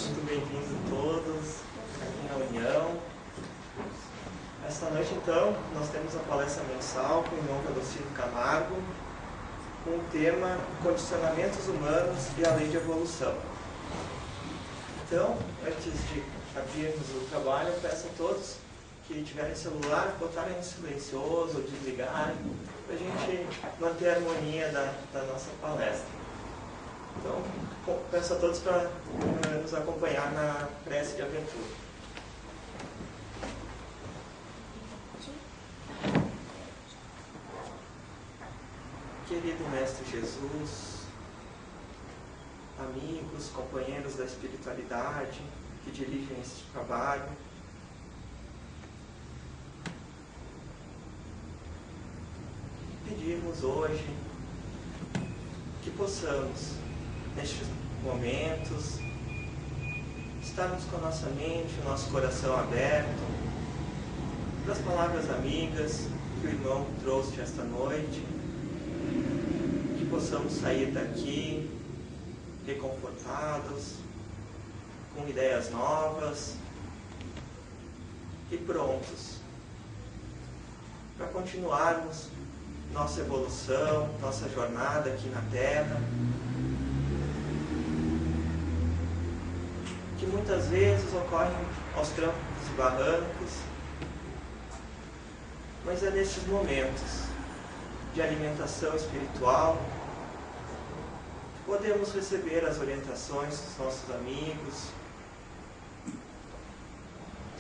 Muito bem-vindos todos aqui na União. Esta noite, então, nós temos a palestra mensal com o irmão Velocino Camargo, com o tema Condicionamentos Humanos e a Lei de Evolução. Então, antes de abrirmos o trabalho, eu peço a todos que tiverem celular, botarem no silencioso ou desligarem, para a gente manter a harmonia da nossa palestra. Então, peço a todos para nos acompanhar na prece de abertura. Querido Mestre Jesus, amigos, companheiros da espiritualidade que dirigem este trabalho, pedimos hoje que possamos, nestes momentos, estarmos com a nossa mente, o nosso coração aberto para as palavras amigas que o irmão trouxe esta noite, que possamos sair daqui reconfortados, com ideias novas e prontos para continuarmos nossa evolução, nossa jornada aqui na Terra, que muitas vezes ocorrem aos trancos e barrancos, mas é nesses momentos de alimentação espiritual que podemos receber as orientações dos nossos amigos,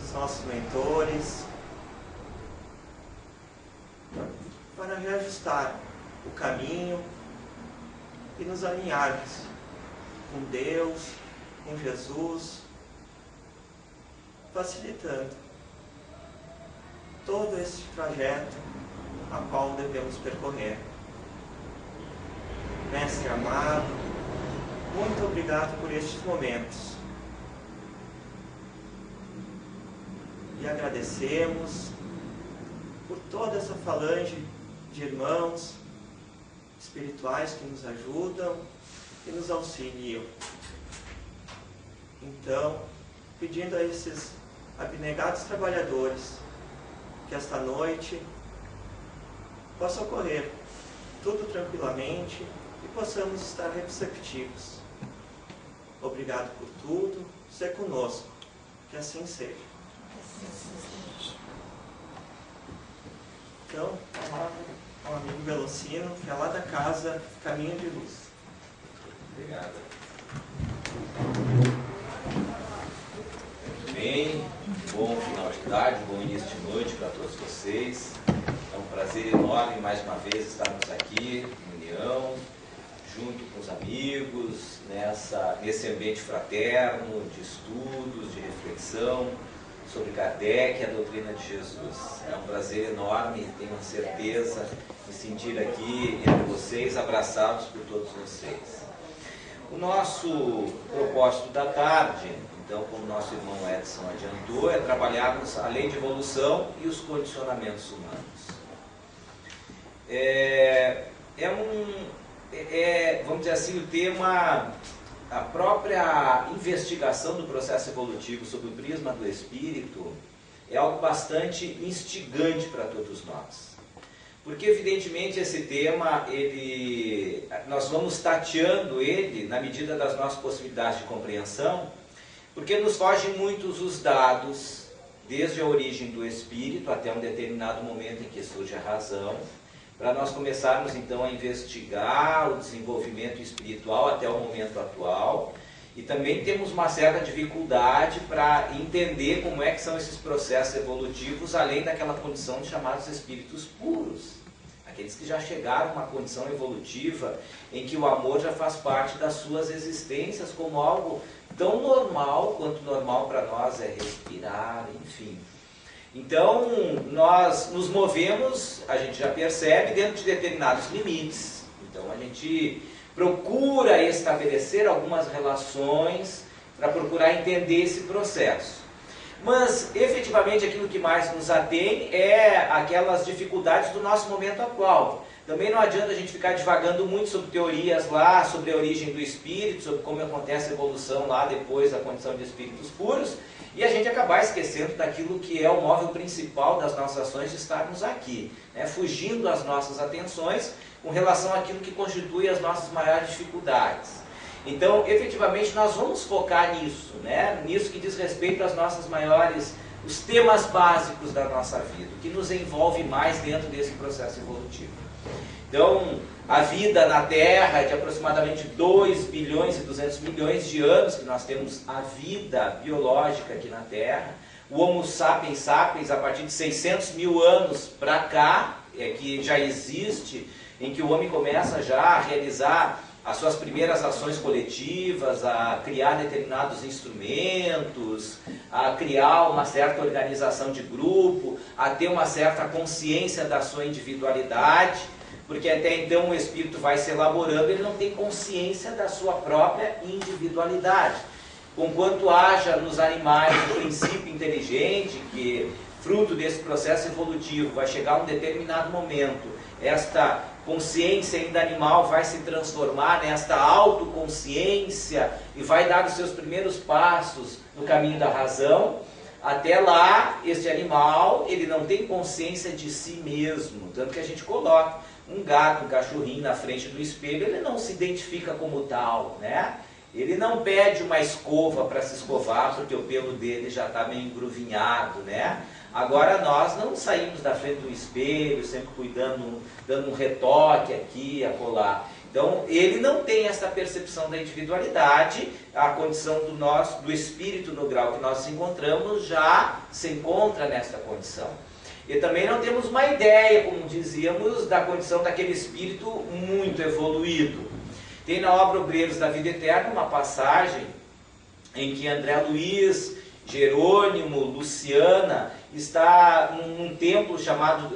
dos nossos mentores, para reajustar o caminho e nos alinharmos com Deus, com Jesus, facilitando todo esse trajeto a qual devemos percorrer. Mestre amado, muito obrigado por estes momentos. E agradecemos por toda essa falange de irmãos espirituais que nos ajudam e nos auxiliam. Então, pedindo a esses abnegados trabalhadores que esta noite possa ocorrer tudo tranquilamente e possamos estar receptivos. Obrigado por tudo, ser conosco, que assim seja. Então, a palavra ao amigo Velocino, que é lá da casa Caminho de Luz. Obrigado. Muito bem, bom final de tarde, bom início de noite para todos vocês. É um prazer enorme mais uma vez estarmos aqui em união, junto com os amigos, nesse ambiente fraterno de estudos, de reflexão sobre Kardec e a doutrina de Jesus. É um prazer enorme, tenho a certeza de sentir aqui entre vocês, abraçados por todos vocês. O nosso propósito da tarde, então, como nosso irmão Edson adiantou, é trabalharmos a lei de evolução e os condicionamentos humanos. Vamos dizer assim, o tema, a própria investigação do processo evolutivo sob o prisma do espírito é algo bastante instigante para todos nós. Porque, evidentemente, esse tema, nós vamos tateando ele na medida das nossas possibilidades de compreensão, porque nos fogem muitos os dados, desde a origem do espírito até um determinado momento em que surge a razão, para nós começarmos então a investigar o desenvolvimento espiritual até o momento atual. E também temos uma certa dificuldade para entender como é que são esses processos evolutivos, além daquela condição de chamados espíritos puros. Aqueles que já chegaram a uma condição evolutiva em que o amor já faz parte das suas existências como algo tão normal quanto normal para nós é respirar, enfim. Então, nós nos movemos, a gente já percebe, dentro de determinados limites. Então, a gente procura estabelecer algumas relações para procurar entender esse processo. Mas, efetivamente, aquilo que mais nos atém é aquelas dificuldades do nosso momento atual. Também não adianta a gente ficar divagando muito sobre teorias lá, sobre a origem do espírito, sobre como acontece a evolução lá depois da condição de espíritos puros, e a gente acabar esquecendo daquilo que é o móvel principal das nossas ações de estarmos aqui, né? Fugindo as nossas atenções com relação àquilo que constitui as nossas maiores dificuldades. Então, efetivamente, nós vamos focar nisso, né? Nisso que diz respeito às nossas maiores, os temas básicos da nossa vida, o que nos envolve mais dentro desse processo evolutivo. Então, a vida na Terra é de aproximadamente 2 bilhões e 200 milhões de anos que nós temos a vida biológica aqui na Terra. O Homo sapiens sapiens, a partir de 600 mil anos para cá, que já existe, em que o homem começa já a realizar as suas primeiras ações coletivas, a criar determinados instrumentos, a criar uma certa organização de grupo, a ter uma certa consciência da sua individualidade, porque até então o espírito vai se elaborando, ele não tem consciência da sua própria individualidade. Conquanto haja nos animais um princípio inteligente, que fruto desse processo evolutivo vai chegar a um determinado momento, esta consciência ainda animal vai se transformar nesta autoconsciência e vai dar os seus primeiros passos no caminho da razão. Até lá, este animal, ele não tem consciência de si mesmo, tanto que a gente coloca um gato, um cachorrinho na frente do espelho, ele não se identifica como tal, né? Ele não pede uma escova para se escovar, porque o pelo dele já está meio engruvinhado, né? Agora nós não saímos da frente do espelho, sempre cuidando, dando um retoque aqui, acolá. Então, ele não tem essa percepção da individualidade, a condição do espírito no grau que nós nos encontramos já se encontra nessa condição. E também não temos uma ideia, como dizíamos, da condição daquele espírito muito evoluído. Tem na obra Obreiros da Vida Eterna uma passagem em que André Luiz, Jerônimo, Luciana está num templo chamado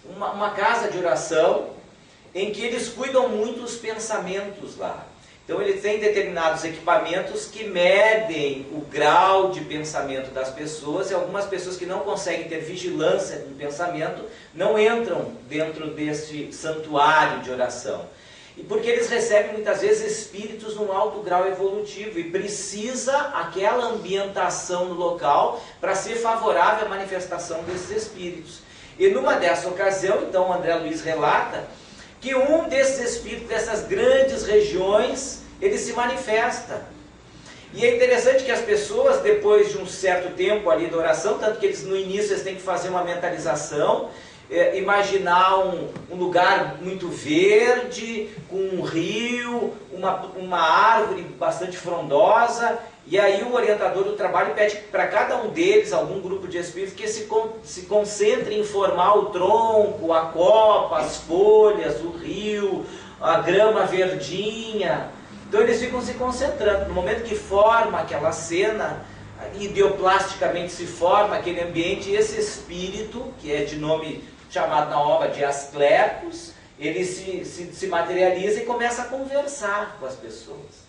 uma casa de oração, em que eles cuidam muito os pensamentos lá. Então eles têm determinados equipamentos que medem o grau de pensamento das pessoas, e algumas pessoas que não conseguem ter vigilância no pensamento não entram dentro deste santuário de oração. E porque eles recebem muitas vezes espíritos num alto grau evolutivo e precisa aquela ambientação no local para ser favorável à manifestação desses espíritos. E numa dessa ocasião, então, André Luiz relata que um desses espíritos dessas grandes regiões, ele se manifesta. E é interessante que as pessoas, depois de um certo tempo ali da oração, tanto que eles no início eles têm que fazer uma mentalização, imaginar um lugar muito verde, com um rio, uma árvore bastante frondosa, e aí o orientador do trabalho pede para cada um deles, algum grupo de espíritos, que se concentre em formar o tronco, a copa, as folhas, o rio, a grama verdinha. Então eles ficam se concentrando. No momento que forma aquela cena, ideoplasticamente se forma aquele ambiente, e esse espírito, que é de nome chamado na obra de Asclepios, ele se materializa e começa a conversar com as pessoas.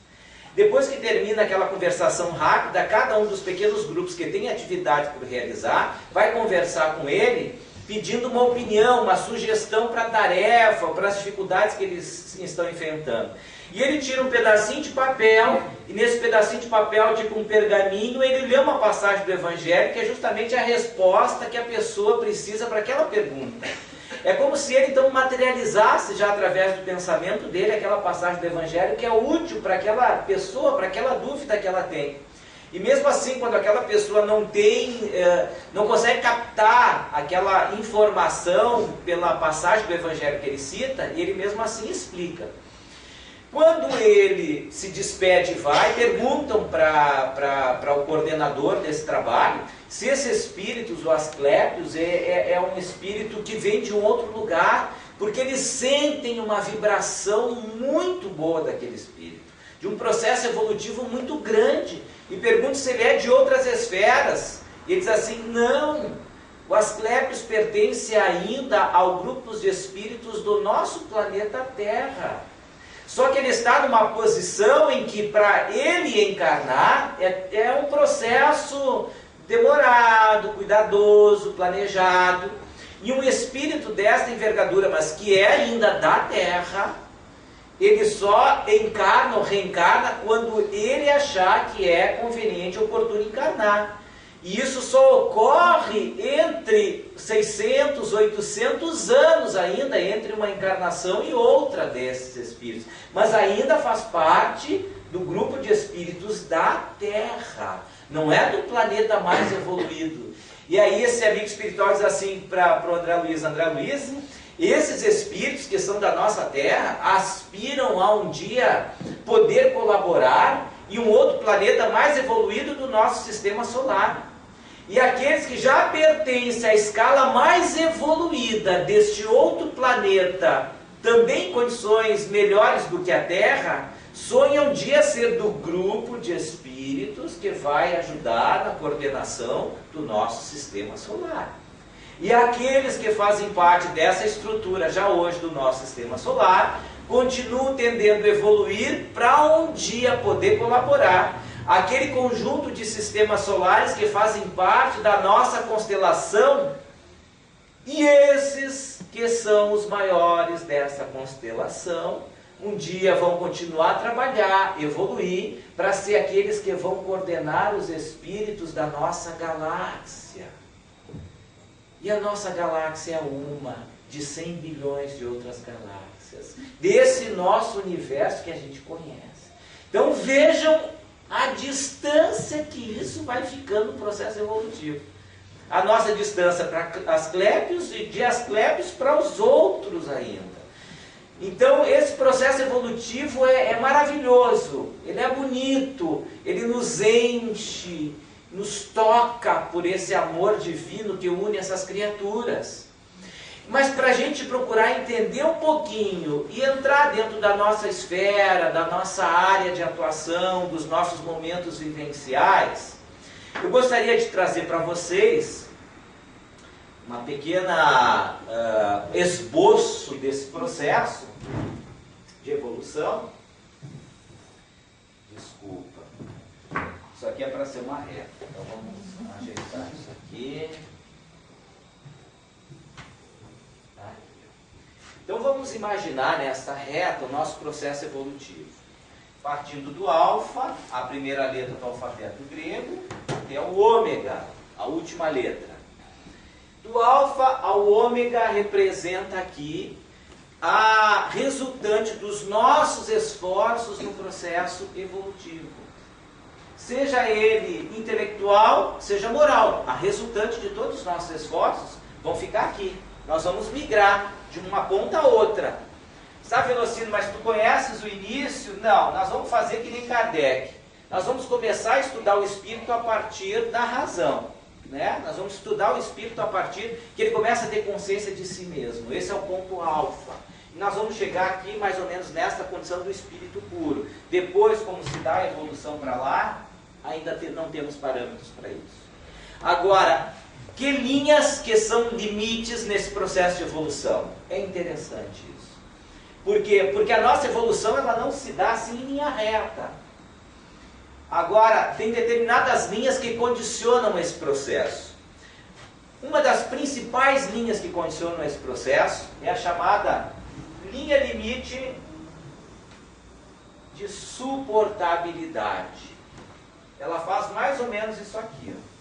Depois que termina aquela conversação rápida, cada um dos pequenos grupos que tem atividade por realizar, vai conversar com ele, pedindo uma opinião, uma sugestão para a tarefa, para as dificuldades que eles estão enfrentando. E ele tira um pedacinho de papel, e nesse pedacinho de papel, tipo um pergaminho, ele lê uma passagem do Evangelho, que é justamente a resposta que a pessoa precisa para aquela pergunta. É como se ele então materializasse já através do pensamento dele aquela passagem do Evangelho que é útil para aquela pessoa, para aquela dúvida que ela tem. E mesmo assim, quando aquela pessoa não consegue captar aquela informação pela passagem do Evangelho que ele cita, ele mesmo assim explica. Quando ele se despede e vai, perguntam para o coordenador desse trabalho se esse espírito, o Asclepios, é um espírito que vem de um outro lugar, porque eles sentem uma vibração muito boa daquele espírito, de um processo evolutivo muito grande, e perguntam se ele é de outras esferas, e ele diz assim, não, o Asclepios pertence ainda ao grupo de espíritos do nosso planeta Terra. Só que ele está numa posição em que para ele encarnar é um processo demorado, cuidadoso, planejado. E um espírito desta envergadura, mas que é ainda da Terra, ele só encarna ou reencarna quando ele achar que é conveniente ou oportuno encarnar. E isso só ocorre entre 600, 800 anos ainda, entre uma encarnação e outra desses espíritos. Mas ainda faz parte do grupo de espíritos da Terra. Não é do planeta mais evoluído. E aí esse amigo espiritual diz assim para o André Luiz: André Luiz, esses espíritos que são da nossa Terra aspiram a um dia poder colaborar em um outro planeta mais evoluído do nosso sistema solar. E aqueles que já pertencem à escala mais evoluída deste outro planeta, também em condições melhores do que a Terra, sonham um dia ser do grupo de espíritos que vai ajudar na coordenação do nosso sistema solar. E aqueles que fazem parte dessa estrutura já hoje do nosso sistema solar, continuam tendendo a evoluir para um dia poder colaborar. Aquele conjunto de sistemas solares que fazem parte da nossa constelação, e esses que são os maiores dessa constelação, um dia vão continuar a trabalhar, evoluir, para ser aqueles que vão coordenar os espíritos da nossa galáxia. E a nossa galáxia é uma de 100 bilhões de outras galáxias, desse nosso universo que a gente conhece. Então vejam a distância que isso vai ficando no processo evolutivo. A nossa distância para Asclépios e de Asclépios para os outros ainda. Então esse processo evolutivo é maravilhoso, ele é bonito, ele nos enche, nos toca por esse amor divino que une essas criaturas. Mas para a gente procurar entender um pouquinho e entrar dentro da nossa esfera, da nossa área de atuação, dos nossos momentos vivenciais, eu gostaria de trazer para vocês uma pequena esboço desse processo de evolução. Desculpa, isso aqui é para ser uma reta, então vamos ajeitar isso aqui. Então vamos imaginar nessa reta o nosso processo evolutivo. Partindo do alfa, a primeira letra do alfabeto grego, até o ômega, a última letra. Do alfa ao ômega representa aqui a resultante dos nossos esforços no processo evolutivo. Seja ele intelectual, seja moral. A resultante de todos os nossos esforços vão ficar aqui. Nós vamos migrar de uma ponta a outra. Sabe, Velocino, mas tu conheces o início? Não, nós vamos fazer que nem Kardec. Nós vamos começar a estudar o espírito a partir da razão. Né? Nós vamos estudar o espírito a partir que ele começa a ter consciência de si mesmo. Esse é o ponto alfa. E nós vamos chegar aqui mais ou menos nesta condição do espírito puro. Depois, como se dá a evolução para lá, ainda não temos parâmetros para isso. Agora, que linhas que são limites nesse processo de evolução? É interessante isso. Por quê? Porque a nossa evolução ela não se dá assim em linha reta. Agora, tem determinadas linhas que condicionam esse processo. Uma das principais linhas que condicionam esse processo é a chamada linha limite de suportabilidade. Ela faz mais ou menos isso aqui, ó.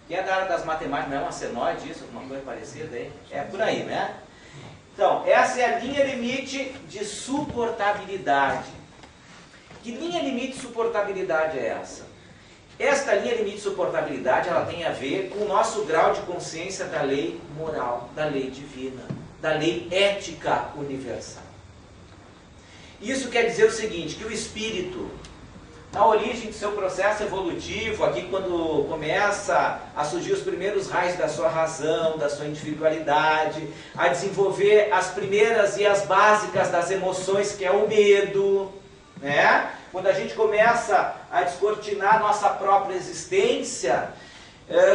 Quem é da área das matemáticas, não é uma senoide isso, alguma coisa parecida aí? É por aí, né? Então, essa é a linha limite de suportabilidade. Que linha limite de suportabilidade é essa? Esta linha limite de suportabilidade, ela tem a ver com o nosso grau de consciência da lei moral, da lei divina, da lei ética universal. Isso quer dizer o seguinte, que o espírito, na origem do seu processo evolutivo, aqui quando começa a surgir os primeiros raios da sua razão, da sua individualidade, a desenvolver as primeiras e as básicas das emoções, que é o medo, né? Quando a gente começa a descortinar a nossa própria existência,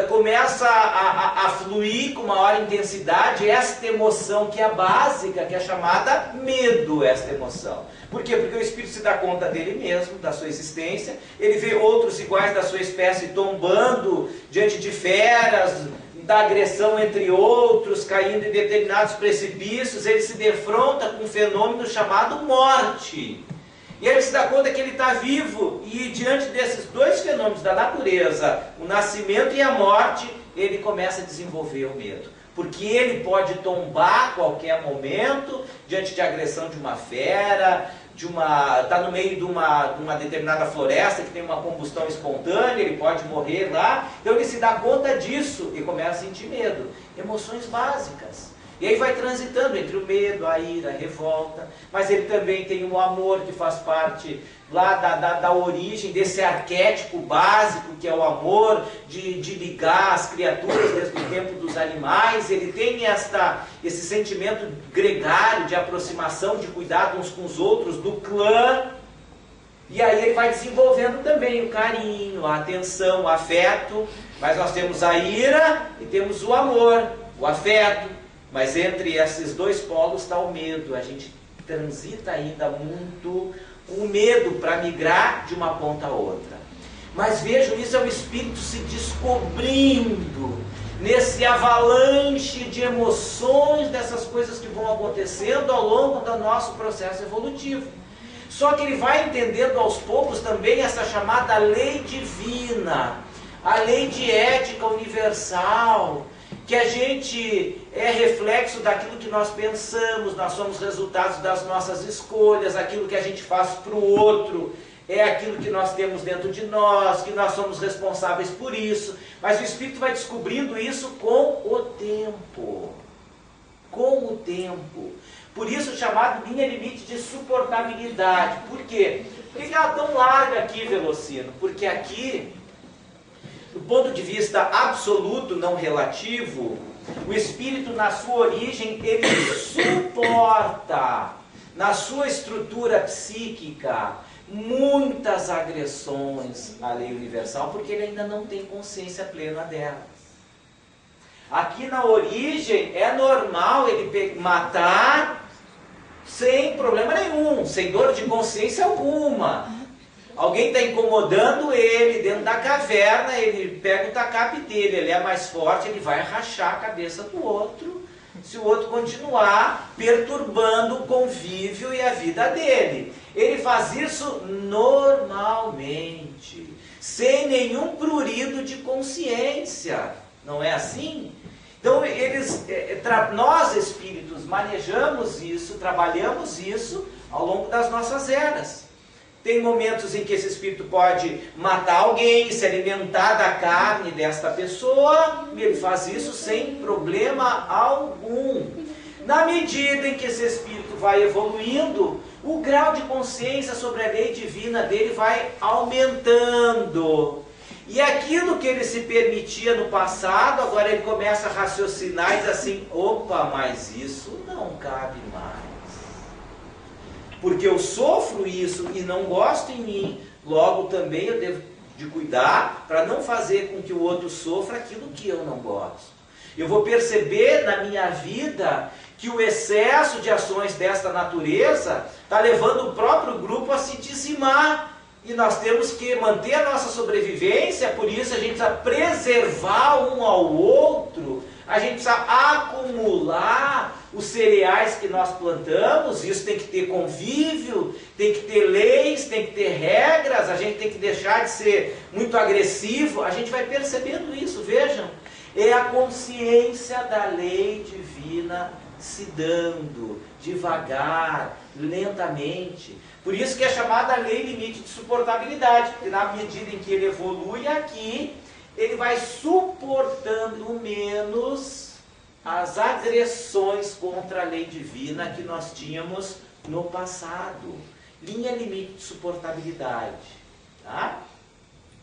começa a fluir com maior intensidade esta emoção que é básica, que é chamada medo, esta emoção. Por quê? Porque o espírito se dá conta dele mesmo, da sua existência, ele vê outros iguais da sua espécie tombando diante de feras, da agressão entre outros, caindo em determinados precipícios, ele se defronta com um fenômeno chamado morte. E ele se dá conta que ele está vivo, e diante desses dois fenômenos da natureza, o nascimento e a morte, ele começa a desenvolver o medo. Porque ele pode tombar a qualquer momento, diante de agressão de uma fera, está no meio de uma determinada floresta que tem uma combustão espontânea, ele pode morrer lá. Então ele se dá conta disso e começa a sentir medo. Emoções básicas. E aí vai transitando entre o medo, a ira, a revolta. Mas ele também tem o amor, que faz parte lá da origem desse arquétipo básico, que é o amor, de ligar as criaturas desde o tempo dos animais. Ele tem esse sentimento gregário de aproximação, de cuidado uns com os outros, do clã. E aí ele vai desenvolvendo também o carinho, a atenção, o afeto. Mas nós temos a ira e temos o amor, o afeto. Mas entre esses dois polos está o medo. A gente transita ainda muito com medo para migrar de uma ponta a outra. Mas vejam, isso é o espírito se descobrindo nesse avalanche de emoções, dessas coisas que vão acontecendo ao longo do nosso processo evolutivo. Só que ele vai entendendo aos poucos também essa chamada lei divina, a lei de ética universal, que a gente é reflexo daquilo que nós pensamos, nós somos resultados das nossas escolhas, aquilo que a gente faz para o outro é aquilo que nós temos dentro de nós, que nós somos responsáveis por isso. Mas o Espírito vai descobrindo isso com o tempo. Com o tempo. Por isso chamado linha limite de suportabilidade. Por quê? Por que ela é tão larga aqui, Velocino? Porque aqui, do ponto de vista absoluto, não relativo, o Espírito na sua origem, ele suporta, na sua estrutura psíquica, muitas agressões à lei universal, porque ele ainda não tem consciência plena delas. Aqui na origem é normal ele matar sem problema nenhum, sem dor de consciência alguma. Alguém está incomodando ele dentro da caverna, ele pega o tacape dele, ele é mais forte, ele vai rachar a cabeça do outro, se o outro continuar perturbando o convívio e a vida dele. Ele faz isso normalmente, sem nenhum prurido de consciência, não é assim? Então nós espíritos manejamos isso, trabalhamos isso ao longo das nossas eras. Tem momentos em que esse espírito pode matar alguém, se alimentar da carne desta pessoa, e ele faz isso sem problema algum. Na medida em que esse espírito vai evoluindo, o grau de consciência sobre a lei divina dele vai aumentando. E aquilo que ele se permitia no passado, agora ele começa a raciocinar e diz assim: opa, mas isso não cabe mais. Porque eu sofro isso e não gosto em mim, logo também eu devo de cuidar para não fazer com que o outro sofra aquilo que eu não gosto. Eu vou perceber na minha vida que o excesso de ações desta natureza está levando o próprio grupo a se dizimar. E nós temos que manter a nossa sobrevivência, por isso a gente precisa preservar um ao outro, a gente precisa acumular os cereais que nós plantamos. Isso tem que ter convívio, tem que ter leis, tem que ter regras, a gente tem que deixar de ser muito agressivo. A gente vai percebendo isso, vejam, é a consciência da lei divina se dando, devagar, lentamente. Por isso que é chamada lei limite de suportabilidade, porque na medida em que ele evolui aqui, ele vai suportando menos as agressões contra a lei divina que nós tínhamos no passado. Linha limite de suportabilidade. Tá?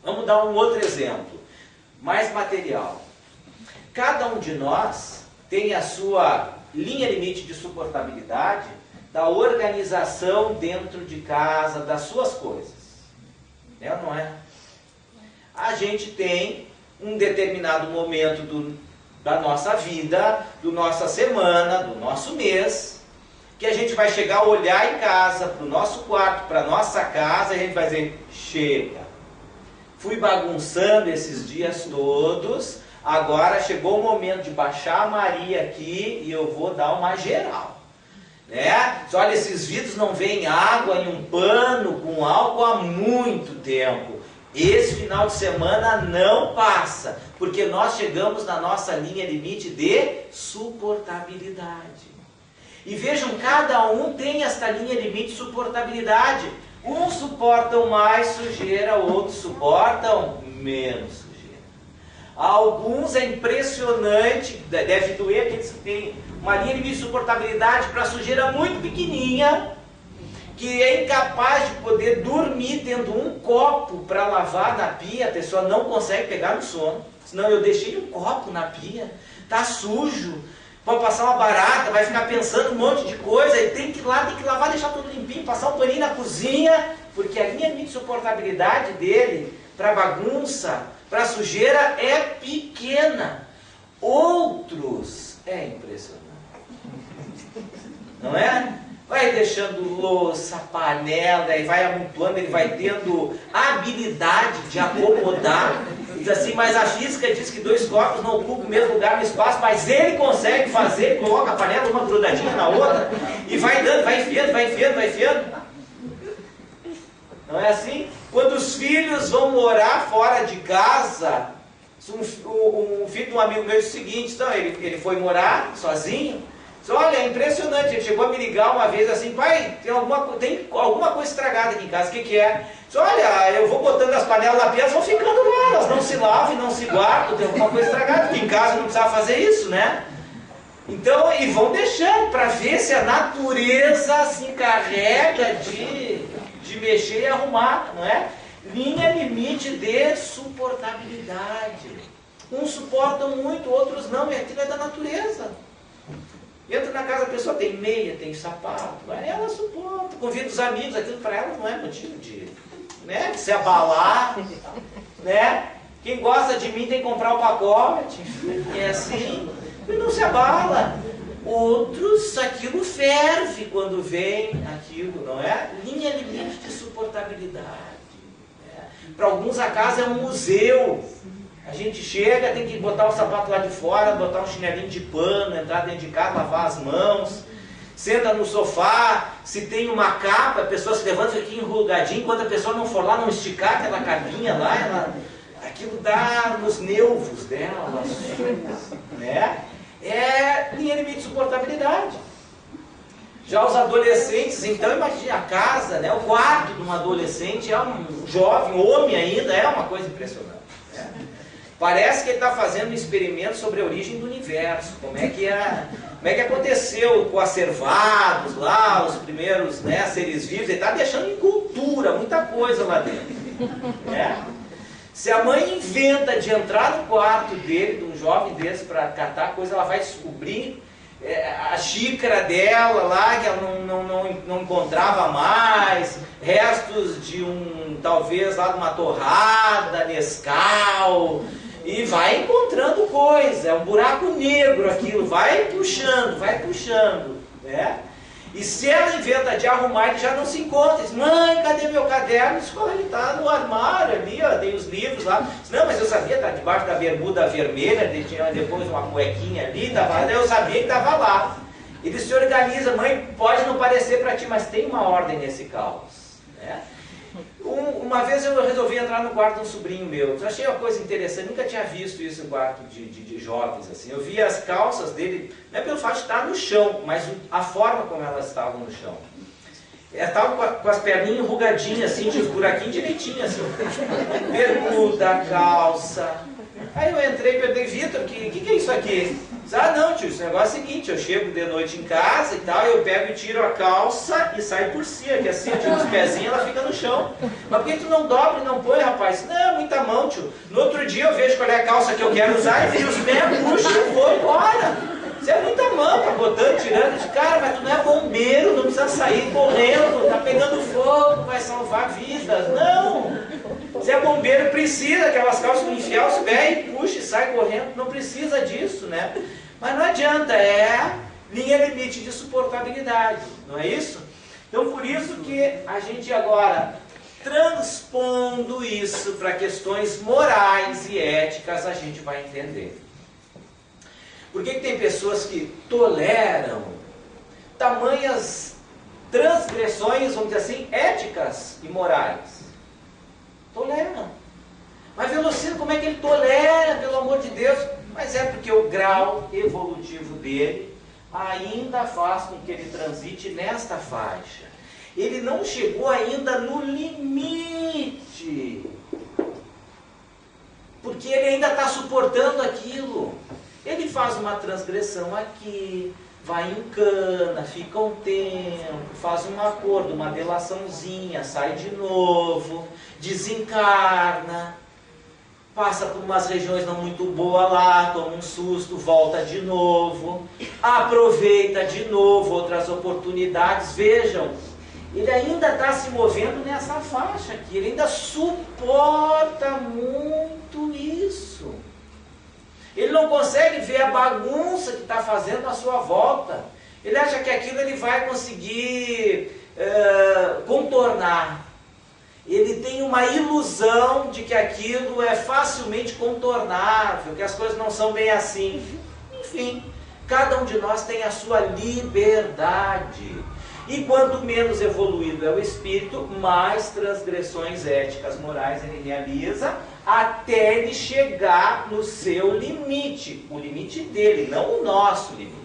Vamos dar um outro exemplo, mais material. Cada um de nós tem a sua linha limite de suportabilidade da organização dentro de casa, das suas coisas. É ou não é? A gente tem um determinado momento da nossa vida, da nossa semana, do nosso mês, que a gente vai chegar a olhar em casa, para o nosso quarto, para a nossa casa, e a gente vai dizer: chega, fui bagunçando esses dias todos, Agora chegou o momento de baixar a Maria aqui e eu vou dar uma geral. Né? Olha, esses vidros não vêm água em um pano com álcool há muito tempo. Esse final de semana não passa, porque nós chegamos na nossa linha limite de suportabilidade. E vejam, cada um tem esta linha limite de suportabilidade. Uns suportam mais sujeira, outros suportam menos sujeira. Alguns é impressionante, deve doer aqueles que têm uma linha limite de suportabilidade para sujeira muito pequenininha, que é incapaz de poder dormir tendo um copo para lavar na pia, a pessoa não consegue pegar no sono. Senão eu deixei um copo na pia, tá sujo, pode passar uma barata, vai ficar pensando um monte de coisa, e tem que ir lá, tem que lavar, deixar tudo limpinho, passar um paninho na cozinha, porque a linha limite de suportabilidade dele para bagunça, para sujeira é pequena. Outros é impressionante. Não é? Vai deixando louça, panela, e vai amontoando, ele vai tendo a habilidade de acomodar. Diz assim, mas a física diz que 2 corpos não ocupam o mesmo lugar no espaço, mas ele consegue fazer, coloca a panela uma grudadinha na outra, e vai dando, vai enfiando, vai enfiando, vai enfiando. Não é assim? Quando os filhos vão morar fora de casa, um filho de um amigo meu disse o seguinte, então, ele foi morar sozinho. Olha, é impressionante, ele chegou a me ligar uma vez assim, pai, tem alguma coisa estragada aqui em casa, o que é? Disse, olha, eu vou botando as panelas na pia, elas vão ficando lá, elas não se lavam, não se guardam, tem alguma coisa estragada, porque em casa não precisava fazer isso, né? Então, e vão deixando para ver se a natureza se encarrega de mexer e arrumar, não é? Linha limite de suportabilidade. Uns suportam muito, outros não, e aquilo é da natureza. Entra na casa, a pessoa tem meia, tem sapato, ela suporta, convida os amigos, aquilo para ela não é motivo de se abalar, né? Quem gosta de mim tem que comprar o pacote, é assim, e não se abala. Outros, aquilo ferve quando vem aquilo, não é? Linha limite de suportabilidade. Né? Para alguns a casa é um museu. A gente chega, tem que botar o sapato lá de fora, botar um chinelinho de pano, entrar dentro de casa, lavar as mãos, senta no sofá, se tem uma capa, a pessoa se levanta e fica enrugadinha, enquanto a pessoa não for lá, não esticar aquela capinha lá, aquilo dá nos nervos dela, né? É linha limite de suportabilidade. Já os adolescentes, então imagine a casa, né? O quarto de um adolescente, é um jovem, homem ainda, é uma coisa impressionante. Né? Parece que ele está fazendo um experimento sobre a origem do universo, como é que aconteceu com acervados lá, os primeiros seres vivos, ele está deixando em cultura, muita coisa lá dentro. Né? Se a mãe inventa de entrar no quarto dele, de um jovem desse, para catar coisa, ela vai descobrir a xícara dela lá, que ela não encontrava mais, restos de talvez lá de uma torrada, Nescau, e vai encontrando coisa, é um buraco negro aquilo, vai puxando, né? E se ela inventa de arrumar, ele já não se encontra. Diz, mãe, cadê meu caderno? Ele está no armário ali, ó, tem os livros lá. Diz, não, mas eu sabia, está debaixo da bermuda vermelha, tinha depois uma cuequinha ali, eu sabia que estava lá. Ele se organiza, mãe, pode não parecer para ti, mas tem uma ordem nesse caos. Né? Uma vez eu resolvi entrar no quarto de um sobrinho meu. Eu achei uma coisa interessante, nunca tinha visto isso em quarto de jovens. Assim. Eu vi as calças dele, não é pelo fato de estar no chão, mas a forma como elas estavam no chão. Estavam com as perninhas enrugadinhas, assim, de buraquinho direitinho, assim. Bermuda, calça. Aí eu entrei e perguntei, Vitor, o que é isso aqui? Ah, não, tio, esse negócio é o seguinte, eu chego de noite em casa e tal, eu pego e tiro a calça e saio por cima, que assim eu tiro os pezinhos e ela fica no chão. Mas por que tu não dobra e não põe, rapaz? Não, muita mão, tio. No outro dia eu vejo qual é a calça que eu quero usar e viro os pés, puxo e vou embora. Isso é muita mão, tá botando, tirando. De cara, mas tu não é bombeiro, não precisa sair correndo, tá pegando fogo, vai salvar vidas. Não! Se é bombeiro, precisa aquelas calças para enfiar os pés e puxa e sai correndo. Não precisa disso, né? Mas não adianta, é linha limite de suportabilidade, não é isso? Então por isso que a gente agora transpondo isso para questões morais e éticas, a gente vai entender. Por que tem pessoas que toleram tamanhas transgressões, vamos dizer assim, éticas e morais? Toleram. Mas Velocino, como é que ele tolera, pelo amor de Deus? Mas é porque o grau evolutivo dele ainda faz com que ele transite nesta faixa. Ele não chegou ainda no limite, porque ele ainda está suportando aquilo. Ele faz uma transgressão aqui, vai em cana, fica um tempo, faz um acordo, uma delaçãozinha, sai de novo, desencarna, passa por umas regiões não muito boas lá, toma um susto, volta de novo, aproveita de novo outras oportunidades. Vejam, ele ainda está se movendo nessa faixa aqui, ele ainda suporta muito isso. Ele não consegue ver a bagunça que está fazendo à sua volta. Ele acha que aquilo ele vai conseguir contornar. Ele tem uma ilusão de que aquilo é facilmente contornável, que as coisas não são bem assim. Enfim, cada um de nós tem a sua liberdade. E quanto menos evoluído é o espírito, mais transgressões éticas, morais ele realiza, até ele chegar no seu limite. O limite dele, não o nosso limite.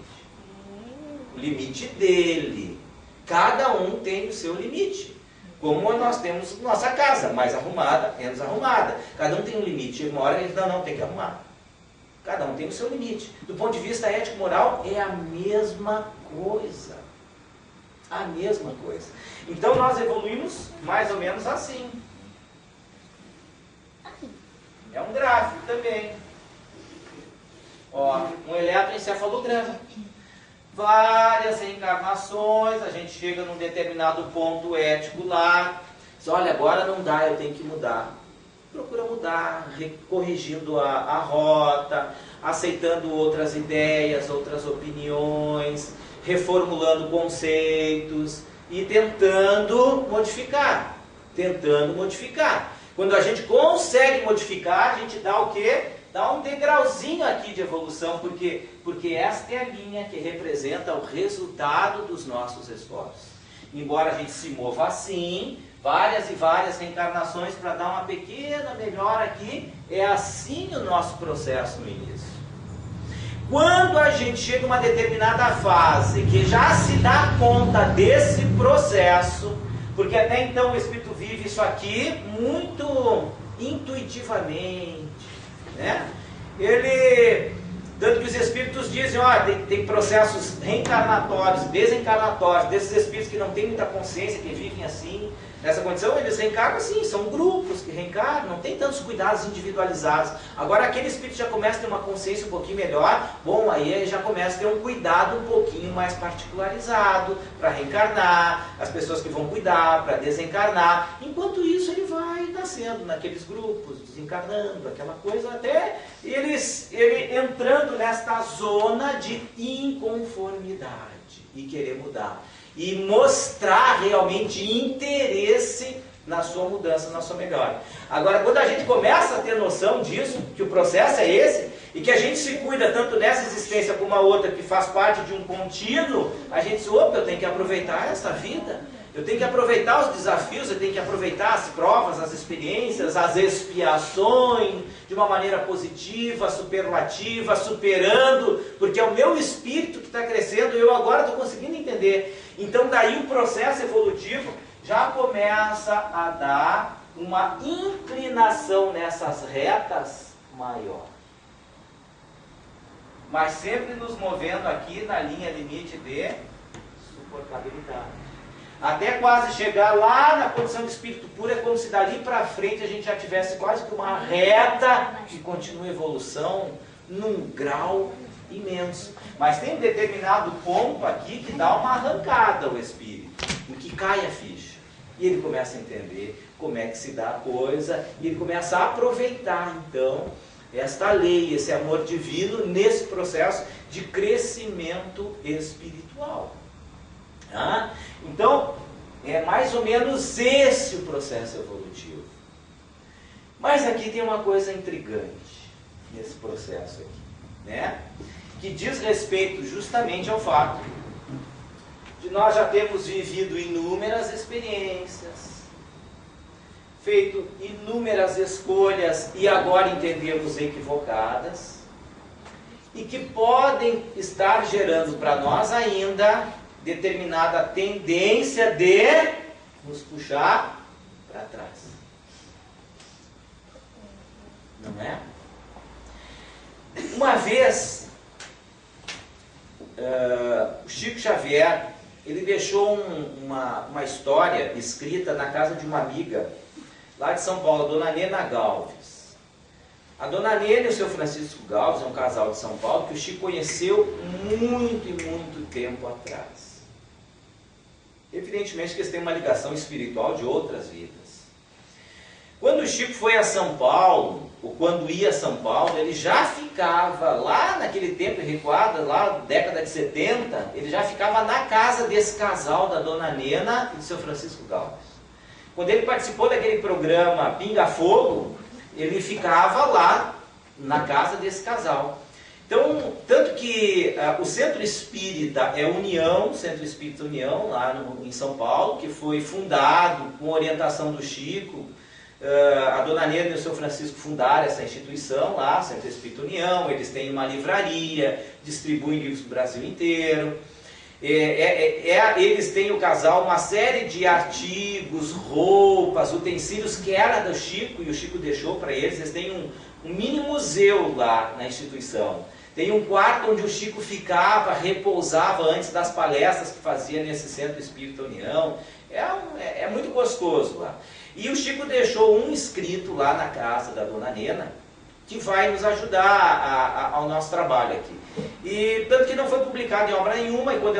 O limite dele. Cada um tem o seu limite. Como nós temos nossa casa, mais arrumada, menos arrumada. Cada um tem um limite. Chega uma hora que a gente não, tem que arrumar. Cada um tem o seu limite. Do ponto de vista ético-moral, é a mesma coisa. A mesma coisa. Então nós evoluímos mais ou menos assim. É um gráfico também. Ó, um eletroencefalograma. Várias reencarnações, a gente chega num determinado ponto ético lá. Diz, olha, agora não dá, eu tenho que mudar. Procura mudar, corrigindo a rota, aceitando outras ideias, outras opiniões, reformulando conceitos e tentando modificar. Quando a gente consegue modificar, a gente dá o quê? Dá um degrauzinho aqui de evolução, porque esta é a linha que representa o resultado dos nossos esforços. Embora a gente se mova assim, várias e várias reencarnações para dar uma pequena melhora aqui, é assim o nosso processo no início. Quando a gente chega a uma determinada fase, que já se dá conta desse processo, porque até então o espírito vive isso aqui muito intuitivamente, né? Tanto que os espíritos dizem, tem processos reencarnatórios, desencarnatórios, desses espíritos que não têm muita consciência, que vivem assim, nessa condição, eles reencarnam assim, são grupos que reencarnam, não tem tantos cuidados individualizados. Agora aquele espírito já começa a ter uma consciência um pouquinho melhor, bom, aí ele já começa a ter um cuidado um pouquinho mais particularizado para reencarnar, as pessoas que vão cuidar, para desencarnar. Enquanto isso ele vai nascendo naqueles grupos, desencarnando, aquela coisa, até ele entrando nesta zona de inconformidade e querer mudar. E mostrar realmente interesse na sua mudança, na sua melhora. Agora, quando a gente começa a ter noção disso, que o processo é esse, e que a gente se cuida tanto nessa existência como a outra, que faz parte de um contínuo, a gente diz, opa, eu tenho que aproveitar essa vida, eu tenho que aproveitar os desafios, eu tenho que aproveitar as provas, as experiências, as expiações, de uma maneira positiva, superlativa, superando, porque é o meu espírito que está crescendo, eu agora estou conseguindo entender. Então daí o processo evolutivo já começa a dar uma inclinação nessas retas maior. Mas sempre nos movendo aqui na linha limite de suportabilidade. Até quase chegar lá na condição de espírito puro, é como se dali para frente a gente já tivesse quase que uma reta que continua a evolução num grau imenso. Mas tem um determinado ponto aqui que dá uma arrancada ao espírito, em que cai a ficha. E ele começa a entender como é que se dá a coisa, e ele começa a aproveitar, então, esta lei, esse amor divino, nesse processo de crescimento espiritual. Então, É mais ou menos esse o processo evolutivo. Mas aqui tem uma coisa intrigante nesse processo aqui, né? Que diz respeito justamente ao fato de nós já termos vivido inúmeras experiências, feito inúmeras escolhas e agora entendemos equivocadas, e que podem estar gerando para nós ainda determinada tendência de nos puxar para trás. Não é? Uma vez, o Chico Xavier, ele deixou uma história escrita na casa de uma amiga lá de São Paulo, a Dona Nena Galves. A Dona Nena e o seu Francisco Galves é um casal de São Paulo que o Chico conheceu muito e muito tempo atrás. Evidentemente que eles têm uma ligação espiritual de outras vidas. Quando o Chico foi a São Paulo, ou quando ia a São Paulo, ele já ficava lá naquele tempo recuado, lá década de 70, ele já ficava na casa desse casal da Dona Nena e do seu Francisco Galves. Quando ele participou daquele programa Pinga Fogo, ele ficava lá na casa desse casal. Então, tanto que o Centro Espírita é União, Centro Espírita União, lá em São Paulo, que foi fundado com orientação do Chico. A Dona Nena e o seu Francisco fundaram essa instituição lá, Centro Espírita União. Eles têm uma livraria, distribuem livros para o Brasil inteiro. Eles têm, o casal, uma série de artigos, roupas, utensílios que era do Chico e o Chico deixou para eles. Eles têm um mini museu lá na instituição. Tem um quarto onde o Chico ficava, repousava antes das palestras que fazia nesse Centro Espírita União. É muito gostoso lá. E o Chico deixou um escrito lá na casa da Dona Nena, que vai nos ajudar ao nosso trabalho aqui. E tanto que não foi publicado em obra nenhuma, e quando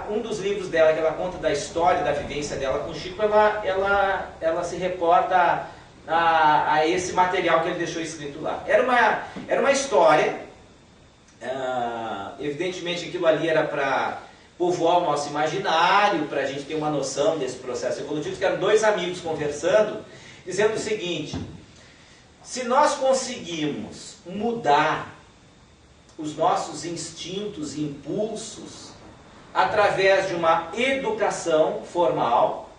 um dos livros dela, que ela conta da história, da vivência dela com o Chico, ela se reporta a esse material que ele deixou escrito lá. Era uma história, evidentemente aquilo ali era para povoar o nosso imaginário, para a gente ter uma noção desse processo evolutivo, que eram dois amigos conversando, dizendo o seguinte: se nós conseguimos mudar os nossos instintos e impulsos através de uma educação formal,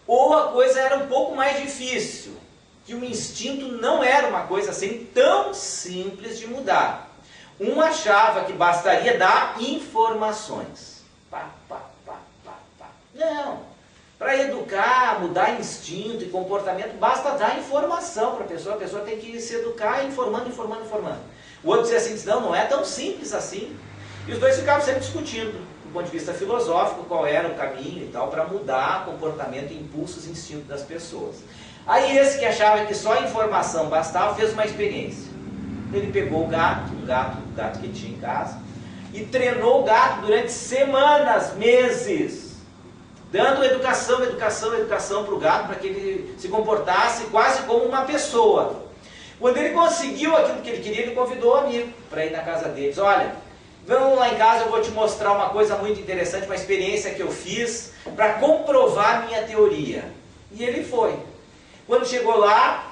ou a coisa era um pouco mais difícil, que o instinto não era uma coisa assim tão simples de mudar. Um achava que bastaria dar informações. Não. Para educar, mudar instinto e comportamento, basta dar informação para a pessoa tem que se educar informando. O outro dizia assim, não é tão simples assim. E os dois ficavam sempre discutindo, do ponto de vista filosófico, qual era o caminho e tal, para mudar comportamento, impulsos e instintos das pessoas. Aí esse que achava que só a informação bastava, fez uma experiência. Ele pegou o gato que tinha em casa, e treinou o gato durante semanas, meses, dando educação para o gato, para que ele se comportasse quase como uma pessoa. Quando ele conseguiu aquilo que ele queria, ele convidou o amigo para ir na casa deles. Olha, vamos lá em casa, eu vou te mostrar uma coisa muito interessante, uma experiência que eu fiz para comprovar minha teoria. E ele foi. Quando chegou lá,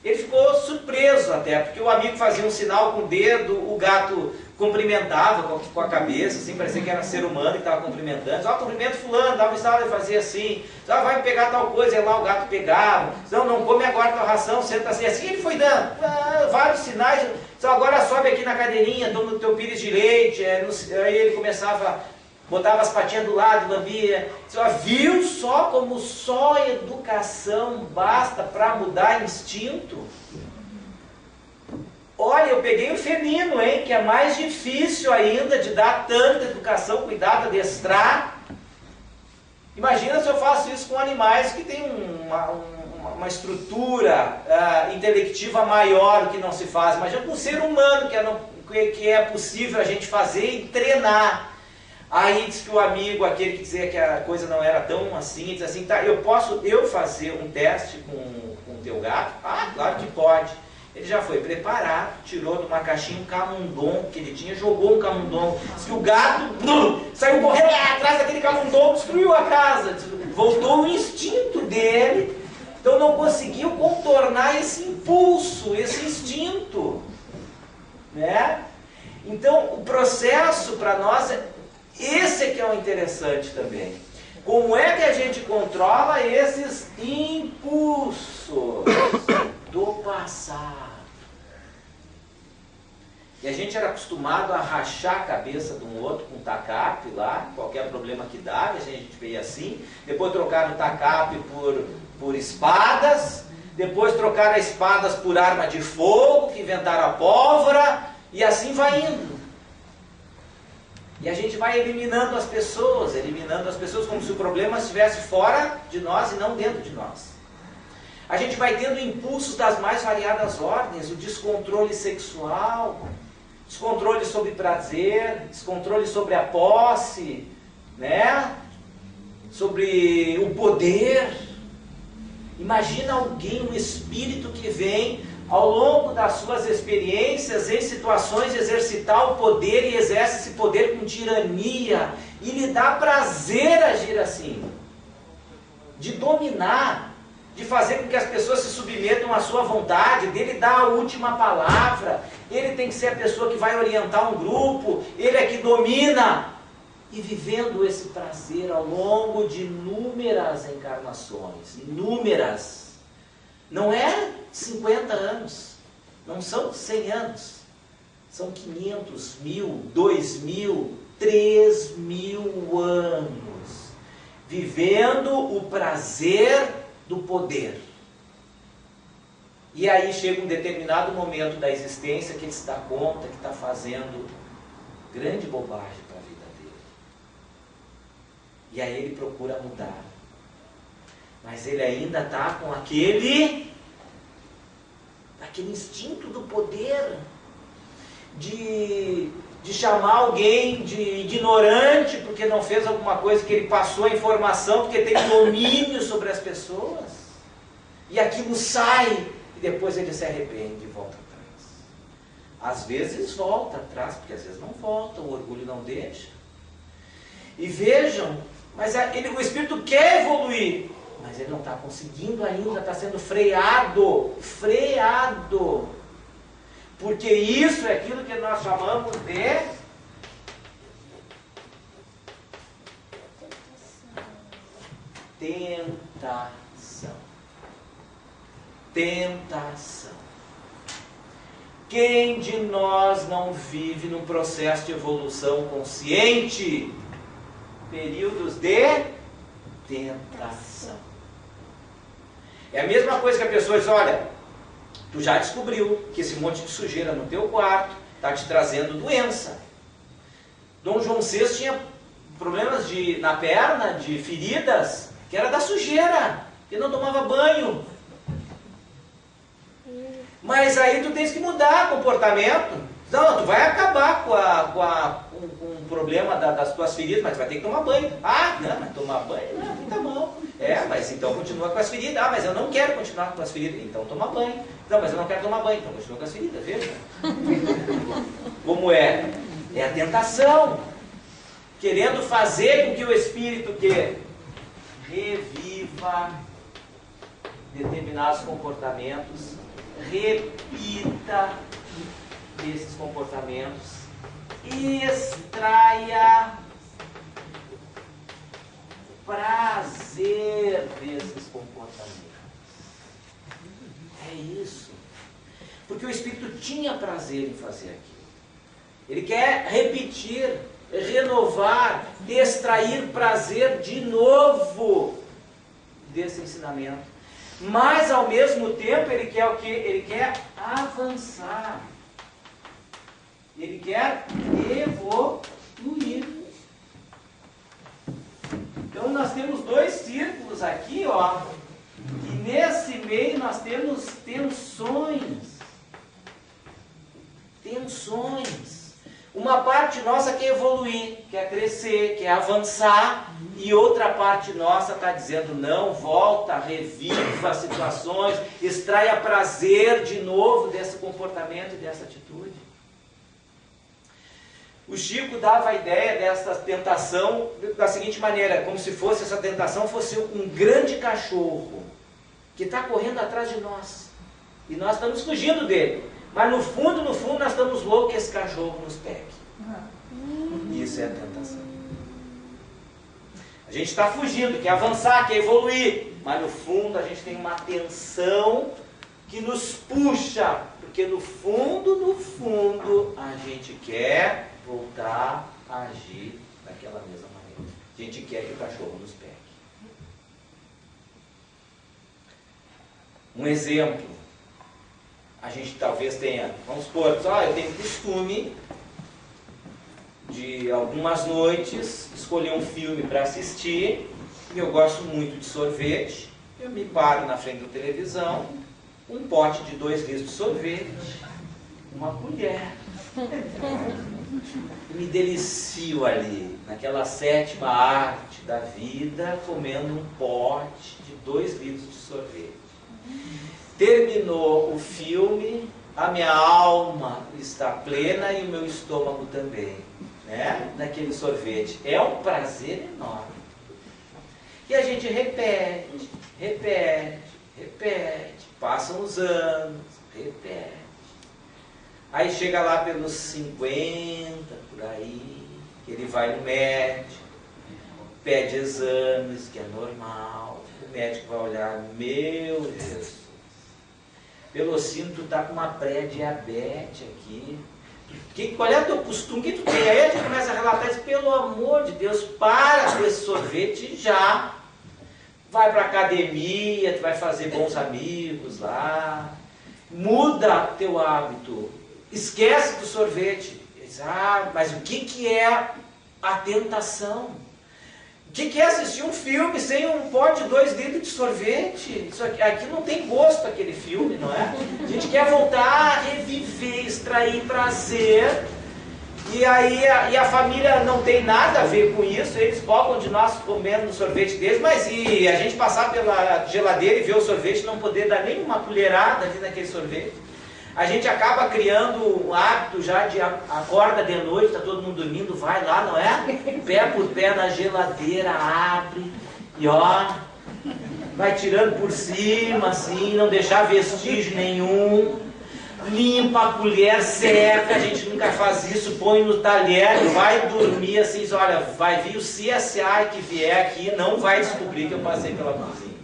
ele ficou surpreso até, porque o amigo fazia um sinal com o dedo, o gato cumprimentava com a cabeça, assim, parecia que era um ser humano que estava cumprimentando. Cumprimento fulano, dava um estalo, ele fazia assim, vai pegar tal coisa, e lá o gato pegava, não come agora tua ração, senta assim. Assim ele foi dando vários sinais. Agora sobe aqui na cadeirinha, toma o teu pires de leite. Aí ele começava, botava as patinhas do lado, lambia. Viu só como só educação basta para mudar instinto? Olha, eu peguei o felino, que é mais difícil ainda de dar tanta educação, cuidado, adestrar. Imagina se eu faço isso com animais que têm uma estrutura intelectiva maior que não se faz. Imagina com um ser humano que é possível a gente fazer e treinar. Aí diz que o amigo, aquele que dizia que a coisa não era tão assim, diz assim, tá, posso fazer um teste com o teu gato? Ah, claro que pode. Ele já foi preparado, tirou de uma caixinha um camundongo que ele tinha, jogou um camundongo. Diz que o gato saiu correndo atrás daquele camundongo, destruiu a casa. Voltou o instinto dele, então não conseguiu contornar esse impulso, esse instinto. Né? Então o processo para nós, esse é que é o interessante também. Como é que a gente controla esses impulsos do passado? E a gente era acostumado a rachar a cabeça de um outro com tacape lá, qualquer problema que dava, a gente veio assim. Depois trocaram o tacape por espadas, depois trocaram as espadas por arma de fogo, que inventaram a pólvora, e assim vai indo. E a gente vai eliminando as pessoas como se o problema estivesse fora de nós e não dentro de nós. A gente vai tendo impulsos das mais variadas ordens, o descontrole sexual, descontrole sobre prazer, descontrole sobre a posse, né? Sobre o poder. Imagina alguém, um espírito que vem ao longo das suas experiências em situações de exercitar o poder e exerce esse poder com tirania e lhe dá prazer agir assim, de dominar, de fazer com que as pessoas se submetam à sua vontade, dele dar a última palavra. Ele tem que ser a pessoa que vai orientar um grupo, ele é que domina. E vivendo esse prazer ao longo de inúmeras encarnações, inúmeras. Não é 50 anos, não são 100 anos, são 500, 1000, 2000, 3000 anos, vivendo o prazer do poder. E aí chega um determinado momento da existência que ele se dá conta que está fazendo grande bobagem para a vida dele. E aí ele procura mudar. Mas ele ainda está com aquele instinto do poder, de chamar alguém de ignorante porque não fez alguma coisa, que ele passou a informação, porque tem domínio sobre as pessoas. E aquilo sai, e depois ele se arrepende e volta atrás. Às vezes volta atrás, porque às vezes não volta, o orgulho não deixa. E vejam, mas o espírito quer evoluir, mas ele não está conseguindo ainda, está sendo freado. Porque isso é aquilo que nós chamamos de tentação. Quem de nós não vive num processo de evolução consciente períodos de tentação? É a mesma coisa que a pessoa diz: olha, tu já descobriu que esse monte de sujeira no teu quarto está te trazendo doença. Dom João VI tinha problemas na perna, de feridas, que era da sujeira, que não tomava banho. Mas aí tu tens que mudar o comportamento. Não, tu vai acabar com o problema das tuas feridas, mas tu vai ter que tomar banho. Ah, não, mas tomar banho não, tá bom. Mas então continua com as feridas. Ah, mas eu não quero continuar com as feridas. Então toma banho. Não, mas eu não quero tomar banho. Então continua com as feridas, veja. Como é? É a tentação. Querendo fazer com que o espírito que reviva determinados comportamentos, repita esses comportamentos, extraia prazer desses comportamentos. É isso. Porque o espírito tinha prazer em fazer aquilo. Ele quer repetir, renovar, extrair prazer de novo desse ensinamento. Mas ao mesmo tempo ele quer o quê? Ele quer avançar. Ele quer evoluir. Então nós temos dois círculos aqui, ó. E nesse meio nós temos tensões. Uma parte nossa quer evoluir, quer crescer, quer avançar, e outra parte nossa está dizendo não, volta, reviva as situações, extraia prazer de novo desse comportamento e dessa atitude. O Chico dava a ideia dessa tentação da seguinte maneira, como se fosse essa tentação fosse um grande cachorro que está correndo atrás de nós. E nós estamos fugindo dele. Mas no fundo, nós estamos loucos que esse cachorro nos pegue. Isso é a tentação. A gente está fugindo, quer avançar, quer evoluir. Mas no fundo a gente tem uma tensão que nos puxa. Porque no fundo, a gente quer voltar a agir daquela mesma maneira. A gente quer que o cachorro nos pegue. Um exemplo. A gente talvez tenha, vamos supor, eu tenho costume de algumas noites escolher um filme para assistir, e eu gosto muito de sorvete, eu me paro na frente da televisão, um pote de 2 litros de sorvete, uma colher, e me delicio ali, naquela 7ª arte da vida, comendo um pote de 2 litros de sorvete. Terminou o filme, a minha alma está plena e o meu estômago também, né? Naquele sorvete. É um prazer enorme. E a gente repete, passam os anos, repete. Aí chega lá pelos 50, por aí, ele vai no médico, pede exames, que é normal. O médico vai olhar, meu Deus, Pelocino, tu tá com uma pré-diabetes aqui. Qual é o teu costume? O que tu tem? Aí a gente começa a relatar isso, pelo amor de Deus, para com esse sorvete já. Vai para academia, tu vai fazer bons amigos lá. Muda teu hábito. Esquece do sorvete. Mas o que é a tentação? O que é assistir um filme sem um pote de 2 litros de sorvete? Isso aqui não tem gosto, aquele filme, não é? A gente quer voltar a reviver, extrair prazer. E aí a família não tem nada a ver com isso. Eles gostam de nós comendo o sorvete deles, mas e a gente passar pela geladeira e ver o sorvete e não poder dar nem uma colherada ali naquele sorvete? A gente acaba criando um hábito já de acorda de noite, está todo mundo dormindo, vai lá, não é? Pé por pé na geladeira, abre e ó, vai tirando por cima assim, não deixar vestígio nenhum, limpa a colher, seca, a gente nunca faz isso, põe no talher e vai dormir assim, olha, vai vir o CSI que vier aqui, não vai descobrir que eu passei pela cozinha.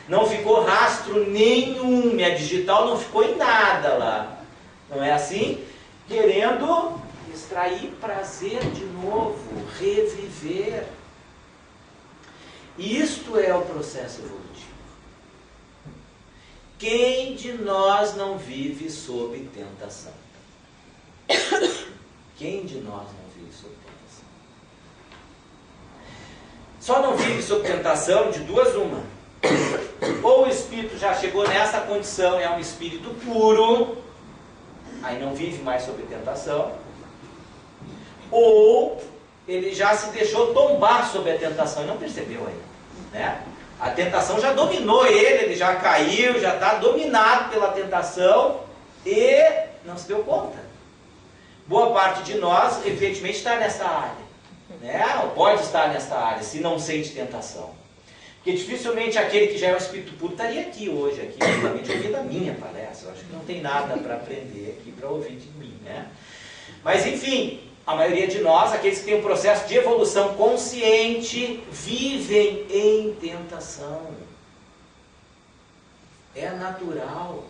Não ficou rastro nenhum, minha digital não ficou em nada lá. Não é assim? Querendo extrair prazer de novo, reviver. Isto é o processo evolutivo. Quem de nós não vive sob tentação? Quem de nós não vive sob tentação? Só não vive sob tentação de duas uma. Ou o espírito já chegou nessa condição, é um espírito puro, aí não vive mais sob tentação, ou ele já se deixou tombar sob a tentação e não percebeu ainda, né? A tentação já dominou ele já caiu, já está dominado pela tentação e não se deu conta. Boa parte de nós, evidentemente, está nessa área, né? Ou pode estar nessa área, se não sente tentação. Porque dificilmente aquele que já é um espírito puro estaria aqui hoje, aqui, justamente ouvindo a minha palestra. Eu acho que não tem nada para aprender aqui, para ouvir de mim, né? Mas, enfim, a maioria de nós, aqueles que têm um processo de evolução consciente, vivem em tentação. É natural.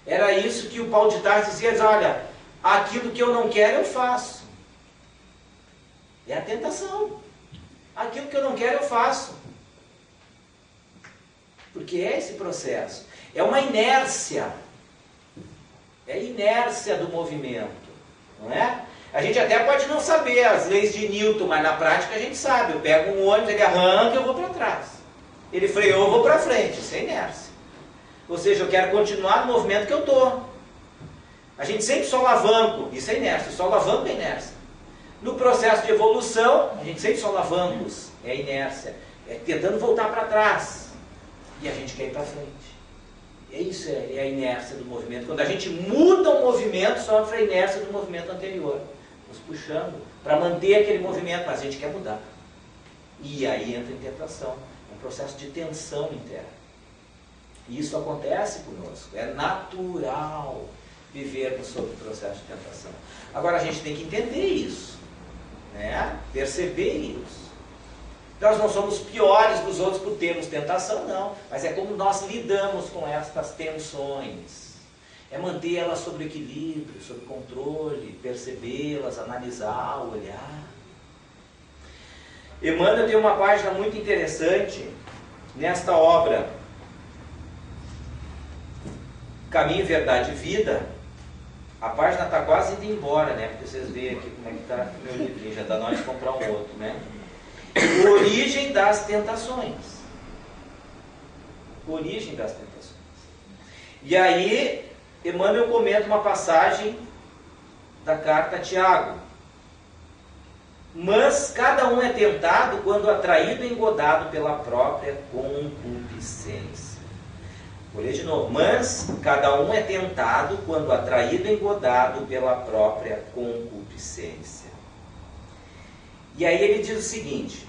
Era isso que o Paulo de Tarso dizia, olha, aquilo que eu não quero eu faço. É a tentação. Aquilo que eu não quero eu faço. Porque é esse processo. É uma inércia. É a inércia do movimento. Não é? A gente até pode não saber as leis de Newton, mas na prática a gente sabe. Eu pego um ônibus, ele arranca, eu vou para trás. Ele freou, eu vou para frente. Isso é inércia. Ou seja, eu quero continuar no movimento que eu estou. A gente sempre solavanco, isso é inércia, solavanco é inércia. No processo de evolução, a gente sempre solavancos, é inércia, é tentando voltar para trás. E a gente quer ir para frente. É isso, é a inércia do movimento. Quando a gente muda um movimento, sofre a inércia do movimento anterior, nos puxando para manter aquele movimento, mas a gente quer mudar. E aí entra a tentação, um processo de tensão interna. E isso acontece conosco, é natural vivermos sob o processo de tentação. Agora a gente tem que entender isso, né? Perceber isso. Nós não somos piores dos outros por termos tentação, não. Mas é como nós lidamos com estas tensões. É mantê-las sob equilíbrio, sob controle, percebê-las, analisar, olhar. Emmanuel tem uma página muito interessante nesta obra Caminho, Verdade e Vida. A página está quase indo embora, né? Porque vocês veem aqui como é que está o meu livrinho. Já dá na hora de comprar um outro, né? Origem das tentações. Origem das tentações. E aí, Emmanuel comenta uma passagem da carta a Tiago. Mas cada um é tentado quando atraído e engodado pela própria concupiscência. Vou ler de novo. Mas cada um é tentado quando atraído e engodado pela própria concupiscência. E aí ele diz o seguinte,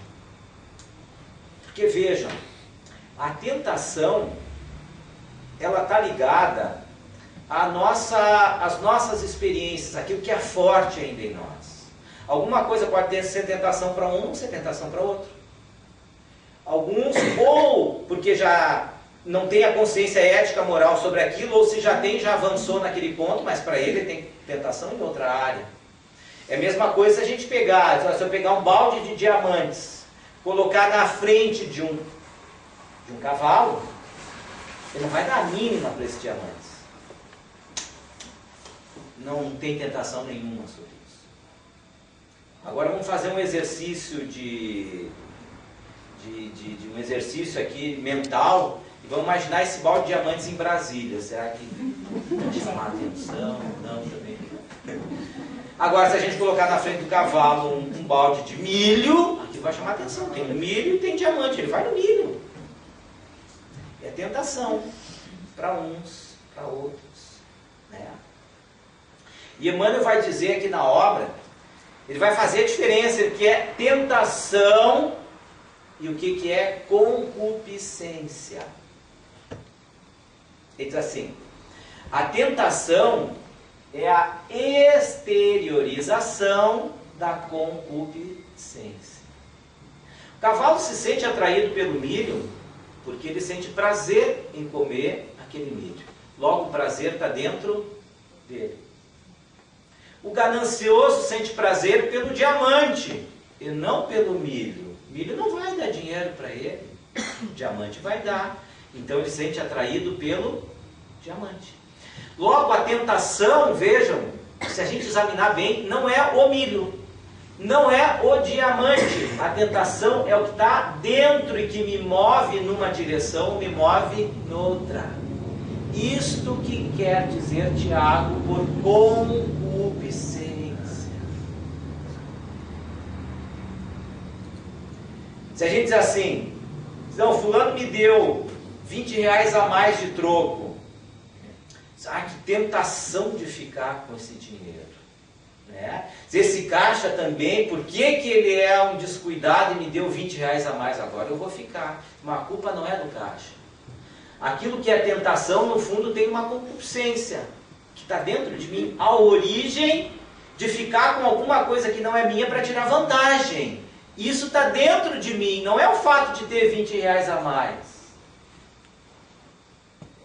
porque vejam, a tentação, ela está ligada às nossas experiências, aquilo que é forte ainda em nós. Alguma coisa pode ser tentação para um, ser tentação para outro. Alguns, ou porque já não tem a consciência ética, moral sobre aquilo, ou se já tem, já avançou naquele ponto, mas para ele tem tentação em outra área. É a mesma coisa se a gente pegar, se eu pegar um balde de diamantes, colocar na frente de um cavalo, ele não vai dar a mínima para esses diamantes. Não tem tentação nenhuma sobre isso. Agora vamos fazer um exercício um exercício aqui mental, e vamos imaginar esse balde de diamantes em Brasília. Será que vai chamar a atenção? Não, também não. Agora, se a gente colocar na frente do cavalo um balde de milho, aqui vai chamar a atenção. Tem milho e tem diamante, ele vai no milho. É tentação para uns, para outros, né? E Emmanuel vai dizer aqui na obra, ele vai fazer a diferença entre o que é tentação e o que é concupiscência. Ele diz assim, a tentação é a exteriorização da concupiscência. O cavalo se sente atraído pelo milho porque ele sente prazer em comer aquele milho. Logo o prazer está dentro dele. O ganancioso sente prazer pelo diamante e não pelo milho. O milho não vai dar dinheiro para ele, o diamante vai dar. Então ele se sente atraído pelo diamante. Logo a tentação, vejam, se a gente examinar bem, não é o milho, não é o diamante. A tentação é o que está dentro e que me move numa direção, me move noutra. Isto que quer dizer Tiago por concupiscência. Se a gente diz assim, não, fulano me deu 20 reais a mais de troco. Ah, que tentação de ficar com esse dinheiro. Né? Esse caixa também, por que ele é um descuidado e me deu 20 reais a mais agora? Eu vou ficar. Mas a culpa não é do caixa. Aquilo que é tentação, no fundo, tem uma concupiscência que está dentro de mim. A origem de ficar com alguma coisa que não é minha para tirar vantagem. Isso está dentro de mim, não é o fato de ter 20 reais a mais.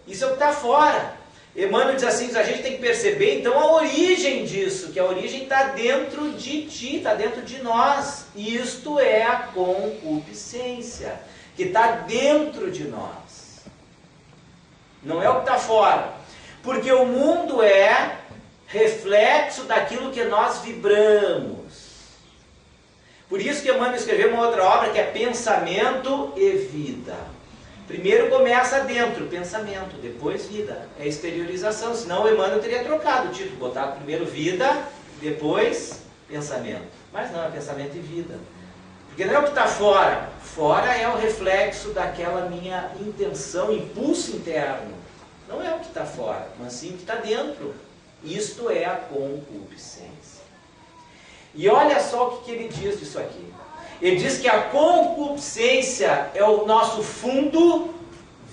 Isso é o que está fora. Emmanuel diz assim, a gente tem que perceber então a origem disso, que a origem está dentro de ti, está dentro de nós. Isto é a concupiscência, que está dentro de nós. Não é o que está fora. Porque o mundo é reflexo daquilo que nós vibramos. Por isso que Emmanuel escreveu uma outra obra que é Pensamento e Vida. Primeiro começa dentro, pensamento, depois vida. É exteriorização, senão o Emmanuel teria trocado o título, botado primeiro vida, depois pensamento. Mas não, é pensamento e vida. Porque não é o que está fora. Fora é o reflexo daquela minha intenção, impulso interno. Não é o que está fora, mas sim o que está dentro. Isto é a concupiscência. E olha só o que ele diz disso aqui. Ele diz que a concupiscência é o nosso fundo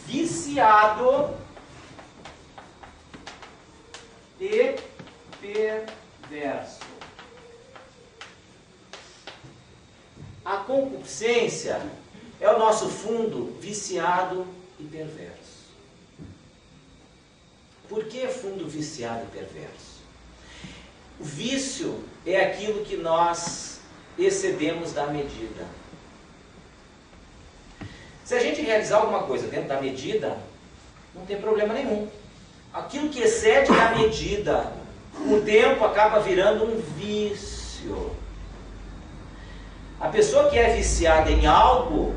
viciado e perverso. A concupiscência é o nosso fundo viciado e perverso. Por que fundo viciado e perverso? O vício é aquilo que nós excedemos da medida. Se a gente realizar alguma coisa dentro da medida, não tem problema nenhum. Aquilo que excede da medida, com o tempo acaba virando um vício. A pessoa que é viciada em algo,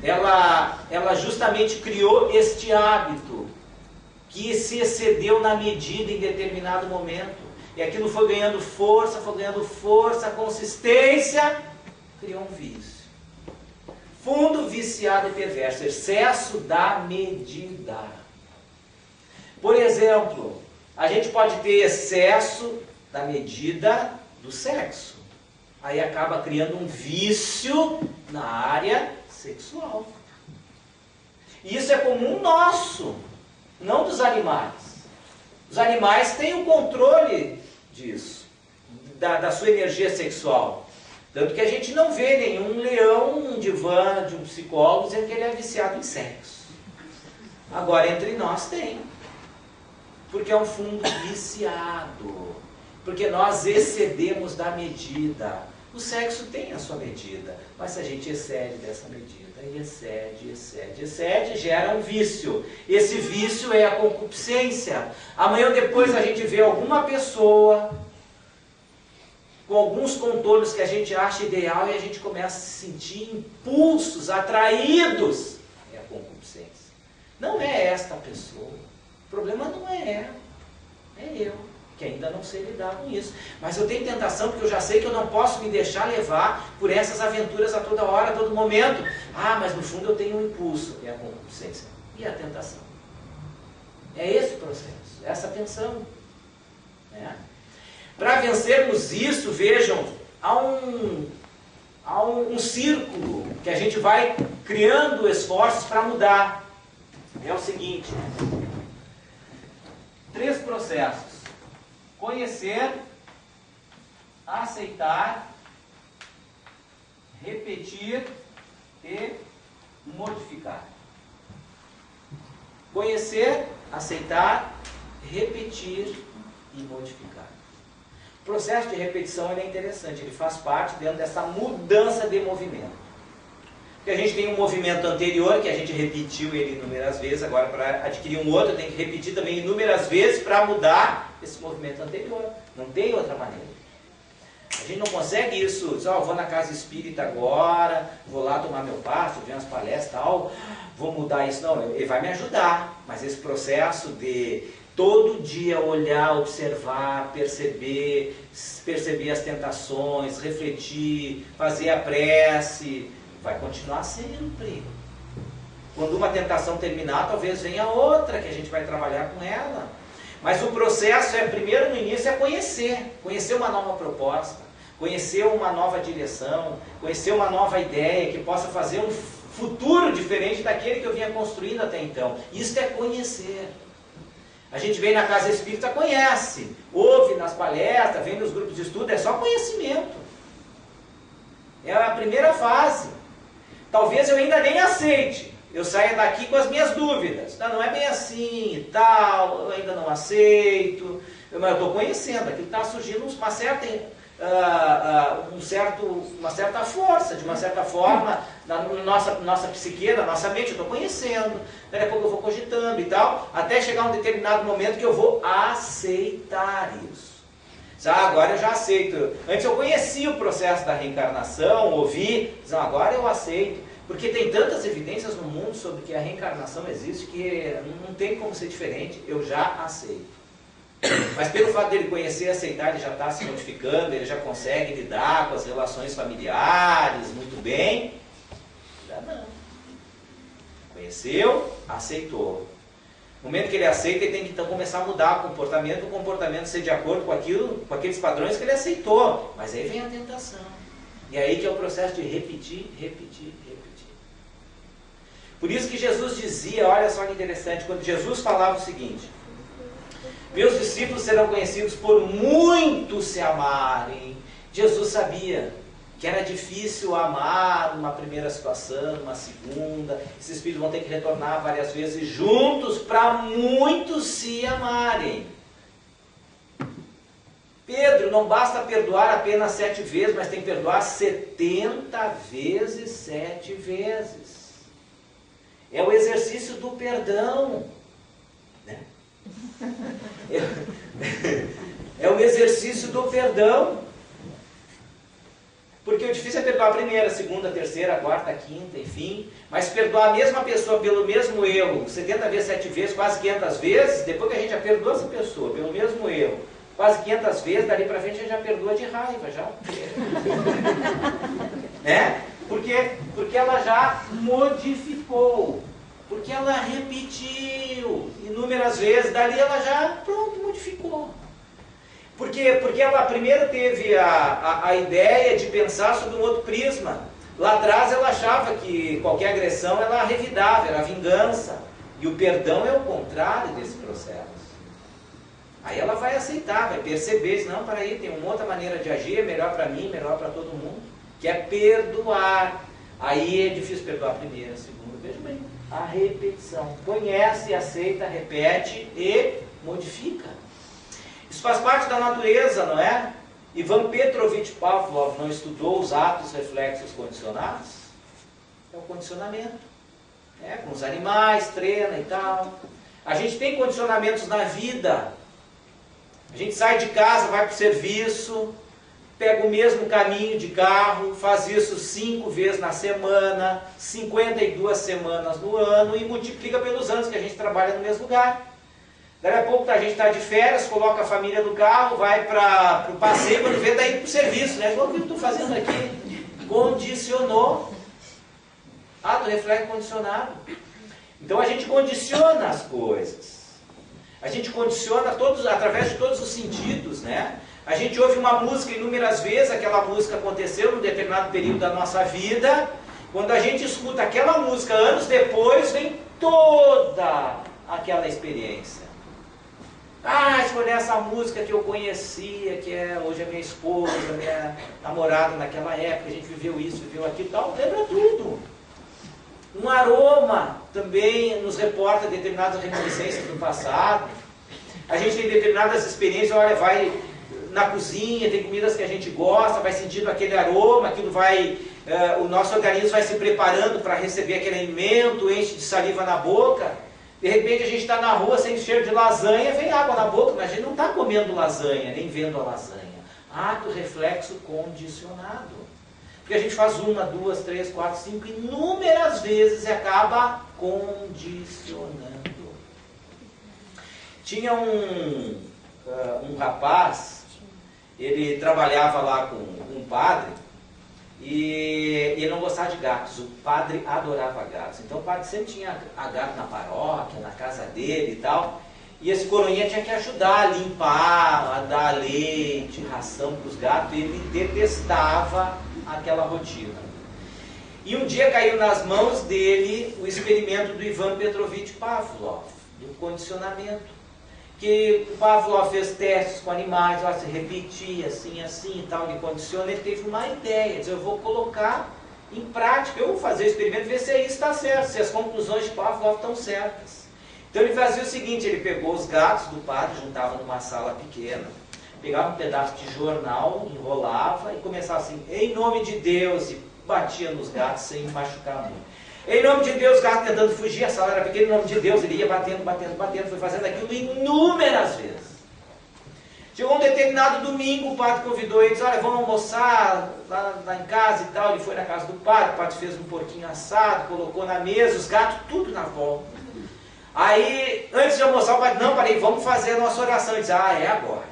ela justamente criou este hábito, que se excedeu na medida em determinado momento. E aquilo foi ganhando força, consistência, criou um vício. Fundo viciado e perverso, excesso da medida. Por exemplo, a gente pode ter excesso da medida do sexo. Aí acaba criando um vício na área sexual. E isso é comum nosso, não dos animais. Os animais têm o controle disso, da sua energia sexual. Tanto que a gente não vê nenhum leão, um divã de um psicólogo dizendo que ele é viciado em sexo. Agora, entre nós tem. Porque é um fundo viciado. Porque nós excedemos da medida. O sexo tem a sua medida, mas se a gente excede dessa medida, e excede, gera um vício. Esse vício é a concupiscência. Amanhã ou depois a gente vê alguma pessoa com alguns contornos que a gente acha ideal e a gente começa a se sentir impulsos, atraídos. É a concupiscência. Não é esta pessoa. O problema não é ela, é eu, que ainda não sei lidar com isso. Mas eu tenho tentação porque eu já sei que eu não posso me deixar levar por essas aventuras a toda hora, a todo momento. Ah, mas no fundo eu tenho um impulso, é a concupiscência. E a tentação? É esse o processo, essa tensão. Né? Para vencermos isso, vejam, há um círculo que a gente vai criando esforços para mudar. É o seguinte: 3 processos. Conhecer, aceitar, repetir e modificar. Conhecer, aceitar, repetir e modificar. O processo de repetição ele é interessante, ele faz parte dentro dessa mudança de movimento. Porque a gente tem um movimento anterior, que a gente repetiu ele inúmeras vezes, agora para adquirir um outro tem que repetir também inúmeras vezes para mudar esse movimento anterior. Não tem outra maneira. A gente não consegue isso, diz, vou na casa espírita agora, vou lá tomar meu passo, ver umas palestras e tal, vou mudar isso. Não, ele vai me ajudar, mas esse processo de todo dia olhar, observar, perceber as tentações, refletir, fazer a prece, vai continuar sempre. Quando uma tentação terminar, talvez venha outra, que a gente vai trabalhar com ela. Mas o processo primeiro no início é conhecer uma nova proposta, conhecer uma nova direção, conhecer uma nova ideia que possa fazer um futuro diferente daquele que eu vinha construindo até então. Isso é conhecer. A gente vem na casa espírita, conhece, ouve nas palestras, vem nos grupos de estudo, é só conhecimento. É a primeira fase. Talvez eu ainda nem aceite. Eu saia daqui com as minhas dúvidas. Não é bem assim e tal, eu ainda não aceito. Mas eu estou conhecendo, aqui está surgindo uma certa força, de uma certa forma, na nossa psique, na nossa mente, eu estou conhecendo. Daqui a pouco eu vou cogitando e tal, até chegar um determinado momento que eu vou aceitar isso. Agora eu já aceito. Antes eu conhecia o processo da reencarnação, ouvi, agora eu aceito. Porque tem tantas evidências no mundo sobre que a reencarnação existe que não tem como ser diferente, eu já aceito. Mas pelo fato dele conhecer e aceitar, ele já está se modificando, ele já consegue lidar com as relações familiares muito bem. Já não. Conheceu, aceitou. No momento que ele aceita, ele tem que então começar a mudar o comportamento ser de acordo com aquilo, com aqueles padrões que ele aceitou. Mas aí vem a tentação. E aí que é o processo de repetir. Por isso que Jesus dizia, olha só que interessante, quando Jesus falava o seguinte: meus discípulos serão conhecidos por muito se amarem. Jesus sabia que era difícil amar numa primeira situação, numa segunda. Esses espíritos vão ter que retornar várias vezes juntos para muitos se amarem. Pedro, não basta perdoar apenas 7 vezes, mas tem que perdoar 70 vezes 7 vezes. É o exercício do perdão. Né? É o exercício do perdão. Porque o difícil é perdoar a primeira, a segunda, a terceira, a quarta, a quinta, enfim. Mas perdoar a mesma pessoa pelo mesmo erro, 70 vezes, 7 vezes, quase 500 vezes, depois que a gente já perdoa essa pessoa pelo mesmo erro, quase 500 vezes, dali para frente a gente já perdoa de raiva, já. Né? Porque ela já modificou. Porque ela repetiu inúmeras vezes, dali ela já, pronto, modificou. Porque ela primeiro teve a ideia de pensar sobre um outro prisma. Lá atrás ela achava que qualquer agressão ela revidava, era vingança. E o perdão é o contrário desse processo. Aí ela vai aceitar, vai perceber, não, peraí, tem uma outra maneira de agir, melhor para mim, melhor para todo mundo, que é perdoar. Aí é difícil perdoar a primeira, a segunda, veja bem, a repetição. Conhece, aceita, repete e modifica. Isso faz parte da natureza, não é? Ivan Petrovich Pavlov não estudou os atos reflexos condicionados? É o condicionamento. Com os animais, treina e tal. A gente tem condicionamentos na vida. A gente sai de casa, vai para o serviço, pega o mesmo caminho de carro, faz isso 5 vezes na semana, 52 semanas no ano e multiplica pelos anos que a gente trabalha no mesmo lugar. Daqui a pouco a gente está de férias, coloca a família no carro, vai para o passeio, quando vê, está indo para o serviço. Né? O que eu estou fazendo aqui? Condicionou. Ato reflexo condicionado. Então a gente condiciona as coisas. A gente condiciona através de todos os sentidos, né? A gente ouve uma música inúmeras vezes, aquela música aconteceu num determinado período da nossa vida. Quando a gente escuta aquela música anos depois, vem toda aquela experiência. Escolher essa música que eu conhecia, que hoje é minha esposa, minha namorada naquela época, a gente viveu isso, viveu aquilo e tal, lembra tudo. Um aroma também nos reporta determinadas reminiscências do passado. A gente tem determinadas experiências, olha, vai na cozinha, tem comidas que a gente gosta, vai sentindo aquele aroma, aquilo vai, o nosso organismo vai se preparando para receber aquele alimento, enche de saliva na boca. De repente a gente está na rua sem cheiro de lasanha, vem água na boca, mas a gente não está comendo lasanha, nem vendo a lasanha. Ato reflexo condicionado. Porque a gente faz 1, 2, 3, 4, 5, inúmeras vezes e acaba condicionando. Tinha um rapaz, ele trabalhava lá com um padre, e ele não gostava de gatos. O padre adorava gatos. Então o padre sempre tinha a gato na paróquia, na casa dele e tal. E esse coroinha tinha que ajudar a limpar, a dar leite, ração para os gatos. E ele detestava aquela rotina. E um dia caiu nas mãos dele o experimento do Ivan Petrovich Pavlov, do condicionamento. Que o Pavlov fez testes com animais, se repetia assim e tal, ele condiciona, ele teve uma ideia, diz, eu vou colocar em prática, eu vou fazer o experimento, ver se isso está certo, se as conclusões de Pavlov estão certas. Então ele fazia o seguinte, ele pegou os gatos do padre, juntava numa sala pequena, pegava um pedaço de jornal, enrolava e começava assim, em nome de Deus, e batia nos gatos sem machucar muito. Em nome de Deus, o gato tentando fugir, a sala era pequena, em nome de Deus, ele ia batendo, foi fazendo aquilo inúmeras vezes. Chegou um determinado domingo, o padre convidou eles, olha, vamos almoçar lá em casa e tal. Ele foi na casa do padre, o padre fez um porquinho assado, colocou na mesa, os gatos, tudo na volta. Aí, antes de almoçar, o padre, não, parei, vamos fazer a nossa oração. Ele disse, é agora.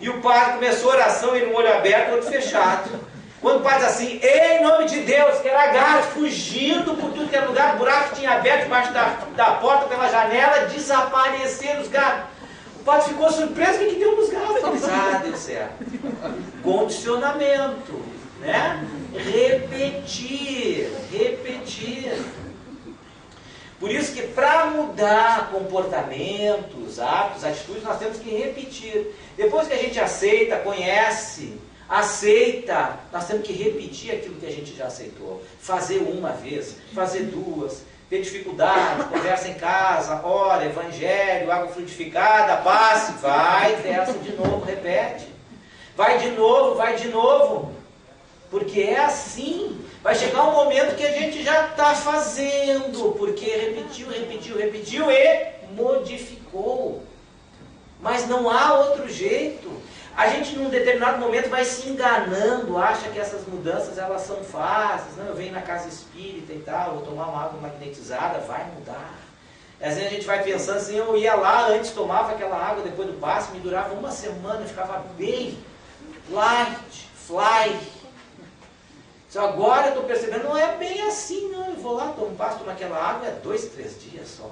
E o padre começou a oração, ele com o olho aberto, outro fechado. Quando o padre diz assim, em nome de Deus, que era gato fugindo por tudo que era lugar, o buraco que tinha aberto debaixo da porta, pela janela, desapareceram os gatos. O padre ficou surpreso, o que deu nos gatos? Ele disse, deu certo. Condicionamento, né? Repetir. Por isso que para mudar comportamentos, hábitos, atitudes, nós temos que repetir. Depois que a gente aceita, conhece, aceita, nós temos que repetir aquilo que a gente já aceitou. Fazer uma vez, fazer duas, ter dificuldade, conversa em casa, ora, evangelho, água frutificada, passe, vai, testa de novo, repete. Vai de novo. Porque é assim. Vai chegar um momento que a gente já está fazendo, porque repetiu e modificou. Mas não há outro jeito. A gente, num determinado momento, vai se enganando, acha que essas mudanças elas são fáceis. Não, eu venho na casa espírita e tal, vou tomar uma água magnetizada, vai mudar. Às vezes a gente vai pensando assim, eu ia lá, antes tomava aquela água, depois do passe, me durava uma semana, ficava bem fly. Agora eu estou percebendo, não é bem assim, não. Eu vou lá, tomo um passo, tomo aquela água, é 2, 3 dias só.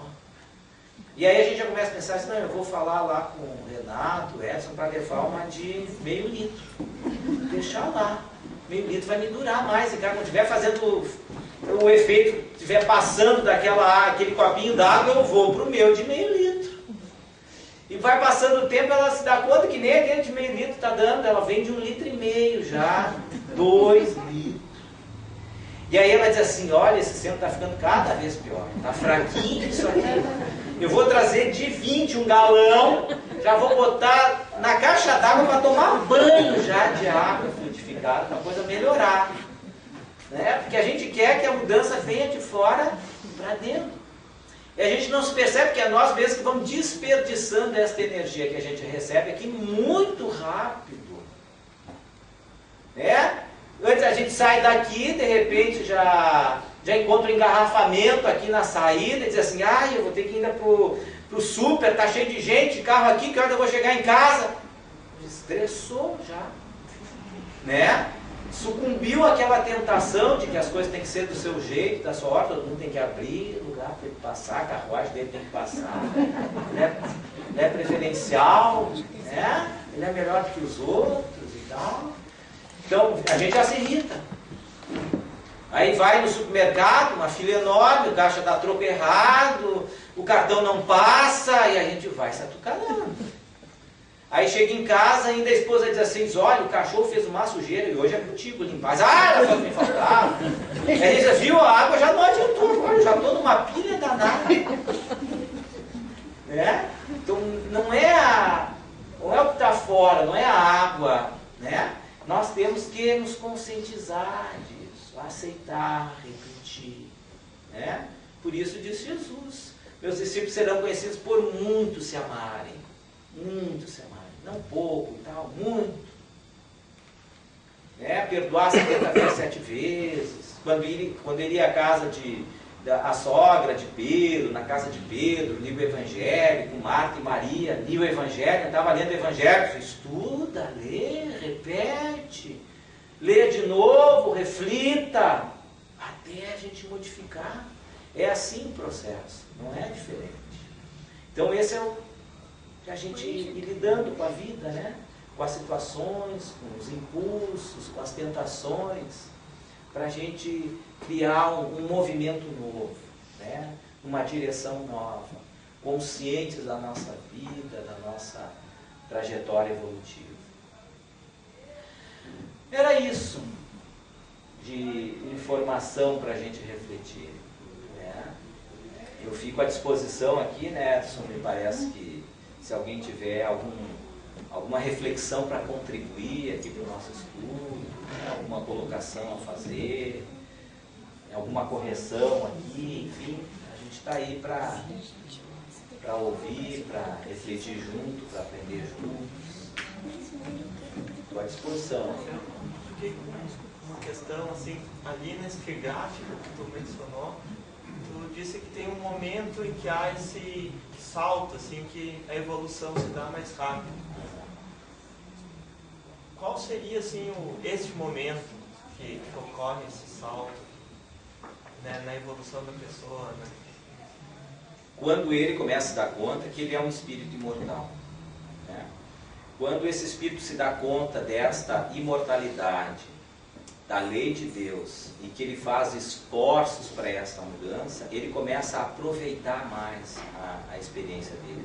E aí a gente já começa a pensar assim, não, eu vou falar lá com o Renato, o Edson, para levar uma de meio litro. Deixar lá. Meio litro vai me durar mais. E cara, quando estiver fazendo o efeito, estiver passando aquele copinho d'água, eu vou para o meu de meio litro. E vai passando o tempo, ela se dá conta que nem aquele de meio litro está dando, ela vem de 1,5 litro já, 2 litros. E aí ela diz assim, olha, esse centro está ficando cada vez pior, está fraquinho isso aqui. Eu vou trazer de 20 um galão, já vou botar na caixa d'água para tomar banho já de água frutificada, para a coisa melhorar. Né? Porque a gente quer que a mudança venha de fora para dentro. E a gente não se percebe que é nós mesmos que vamos desperdiçando esta energia que a gente recebe aqui muito rápido. Né? Antes a gente sai daqui, de repente já encontra um engarrafamento aqui na saída, e diz assim, eu vou ter que ir ainda pro super, tá cheio de gente, carro aqui, que hora eu vou chegar em casa? Estressou já. Né? Sucumbiu àquela tentação de que as coisas têm que ser do seu jeito, da sua hora, todo mundo tem que abrir lugar para ele passar, a carruagem dele tem que passar, ele é preferencial, né? Ele é melhor do que os outros e tal. Então, a gente já se irrita. Aí vai no supermercado, uma fila enorme, o caixa dá troco errado, o cartão não passa, e a gente vai se atucanando. Aí chega em casa, ainda a esposa diz assim, olha, o cachorro fez uma sujeira e hoje é contigo limpar. Era só que me faltava. Aí ele diz, viu, a água já não adiantou agora, eu já estou numa pilha danada. Né? Então, não é o que está fora, não é a água, né? Nós temos que nos conscientizar disso, aceitar, repetir. Né? Por isso disse Jesus, meus discípulos serão conhecidos por muito se amarem. Muito se amarem. Não pouco e tal, muito. Né? Perdoar 70 vezes, 7 vezes. Quando ele ia à casa a sogra de Pedro, na casa de Pedro, lia o Evangelho, com Marta e Maria, lia o Evangelho, estava lendo o Evangelho, estuda, lê, repete, lê de novo, reflita, até a gente modificar. É assim o processo, não é diferente. Então esse é o que a gente ir lidando com a vida, né? Com as situações, com os impulsos, com as tentações, para a gente criar um movimento novo, né? Uma direção nova, conscientes da nossa vida, da nossa trajetória evolutiva. Era isso de informação para a gente refletir. Né? Eu fico à disposição aqui, né, Edson? Me parece que se alguém tiver alguma reflexão para contribuir aqui para o nosso estudo, né, alguma colocação a fazer, alguma correção aqui, enfim, a gente está aí para ouvir, para refletir junto, para aprender juntos. Estou à disposição. Eu fiquei com uma questão assim, ali nesse gráfico que tu mencionou, tu disse que tem um momento em que há esse salto, assim, que a evolução se dá mais rápido. Qual seria assim este momento que ocorre esse salto, né, na evolução da pessoa, né? Quando ele começa a se dar conta que ele é um espírito imortal, né? Quando esse espírito se dá conta desta imortalidade, da lei de Deus, e que ele faz esforços para esta mudança, ele começa a aproveitar mais a experiência dele.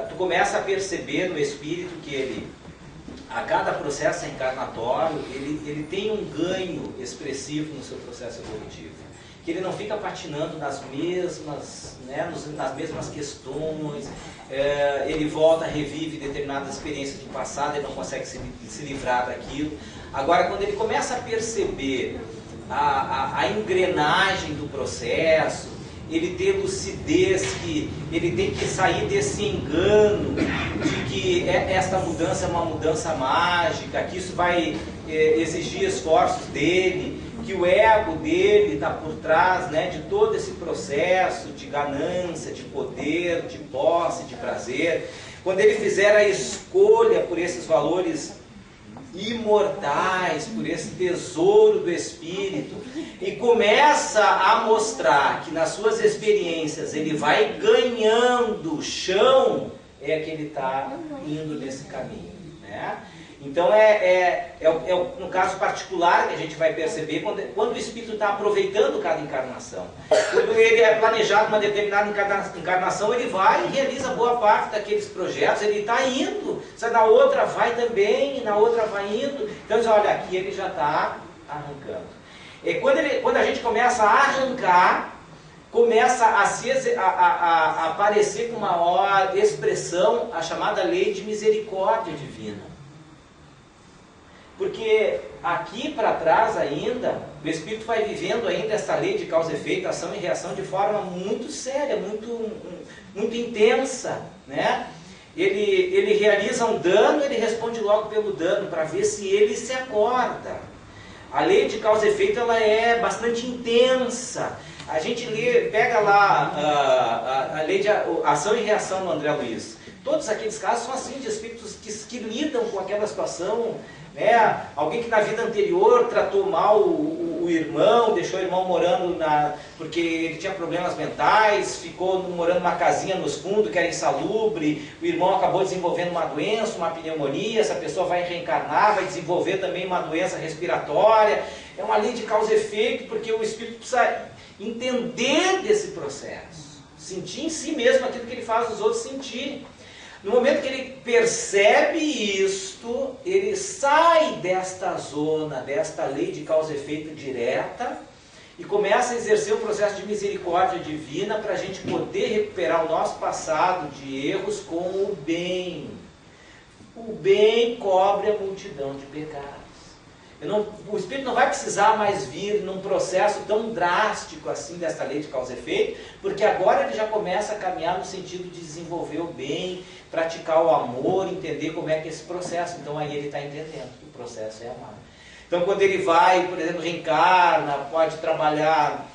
Tu começa a perceber no espírito que ele, a cada processo encarnatório, ele tem um ganho expressivo no seu processo evolutivo. Que ele não fica patinando nas mesmas, né, nas mesmas questões, ele volta, revive determinadas experiências do passado, ele não consegue se livrar daquilo. Agora, quando ele começa a perceber a engrenagem do processo, ele ter lucidez, que ele tem que sair desse engano de que esta mudança é uma mudança mágica, que isso vai exigir esforços dele, que o ego dele está por trás, né, de todo esse processo de ganância, de poder, de posse, de prazer. Quando ele fizer a escolha por esses valores imortais, por esse tesouro do Espírito, e começa a mostrar que nas suas experiências ele vai ganhando chão, é que ele está indo nesse caminho, né? Então no caso particular que a gente vai perceber quando o Espírito está aproveitando cada encarnação. Quando ele é planejado uma determinada encarnação, ele vai e realiza boa parte daqueles projetos, ele está indo, na outra vai também, na outra vai indo. Então, olha, aqui ele já está arrancando. E quando a gente começa a arrancar, começa a aparecer com maior expressão a chamada lei de misericórdia divina. Porque aqui para trás ainda, o Espírito vai vivendo ainda essa lei de causa e efeito, ação e reação de forma muito séria, muito intensa, né? Ele realiza um dano, ele responde logo pelo dano, para ver se ele se acorda. A lei de causa e efeito, ela é bastante intensa. A gente pega lá a lei de ação e reação no André Luiz. Todos aqueles casos são assim, de espíritos que lidam com aquela situação, né? Alguém que na vida anterior tratou mal o irmão, deixou o irmão morando porque ele tinha problemas mentais, ficou morando numa casinha nos fundos que era insalubre, o irmão acabou desenvolvendo uma doença, uma pneumonia, essa pessoa vai reencarnar, vai desenvolver também uma doença respiratória. É uma lei de causa e efeito, porque o espírito precisa entender desse processo, sentir em si mesmo aquilo que ele faz os outros sentirem. No momento que ele percebe isto, ele sai desta zona, desta lei de causa e efeito direta, e começa a exercer o processo de misericórdia divina para a gente poder recuperar o nosso passado de erros com o bem. O bem cobre a multidão de pecados. O Espírito não vai precisar mais vir num processo tão drástico assim desta lei de causa e efeito, porque agora ele já começa a caminhar no sentido de desenvolver o bem, praticar o amor, entender como é que é esse processo. Então aí ele está entendendo que o processo é amar. Então quando ele vai, por exemplo, reencarna, pode trabalhar,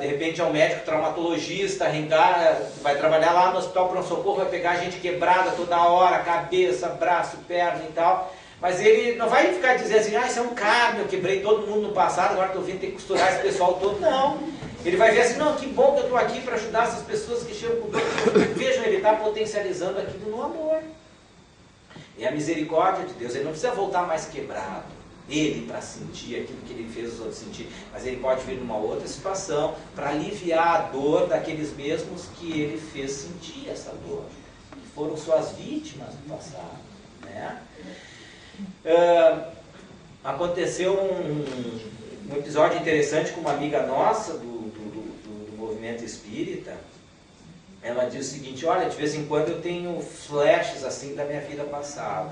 de repente é um médico traumatologista, reencarna, vai trabalhar lá no hospital pronto-socorro, vai pegar gente quebrada toda hora, cabeça, braço, perna e tal. Mas ele não vai ficar dizendo assim, isso é um karma, eu quebrei todo mundo no passado, agora estou vindo ter que costurar esse pessoal todo. Não. Ele vai ver assim, não, que bom que eu estou aqui para ajudar essas pessoas que chegam com dor. Vejam, ele está potencializando aquilo no amor. É a misericórdia de Deus. Ele não precisa voltar mais quebrado, ele para sentir aquilo que ele fez os outros sentir. Mas ele pode vir numa outra situação para aliviar a dor daqueles mesmos que ele fez sentir essa dor, que foram suas vítimas do passado, né? Aconteceu um episódio interessante com uma amiga nossa do movimento espírita. Ela diz o seguinte, olha, de vez em quando eu tenho flashes assim da minha vida passada.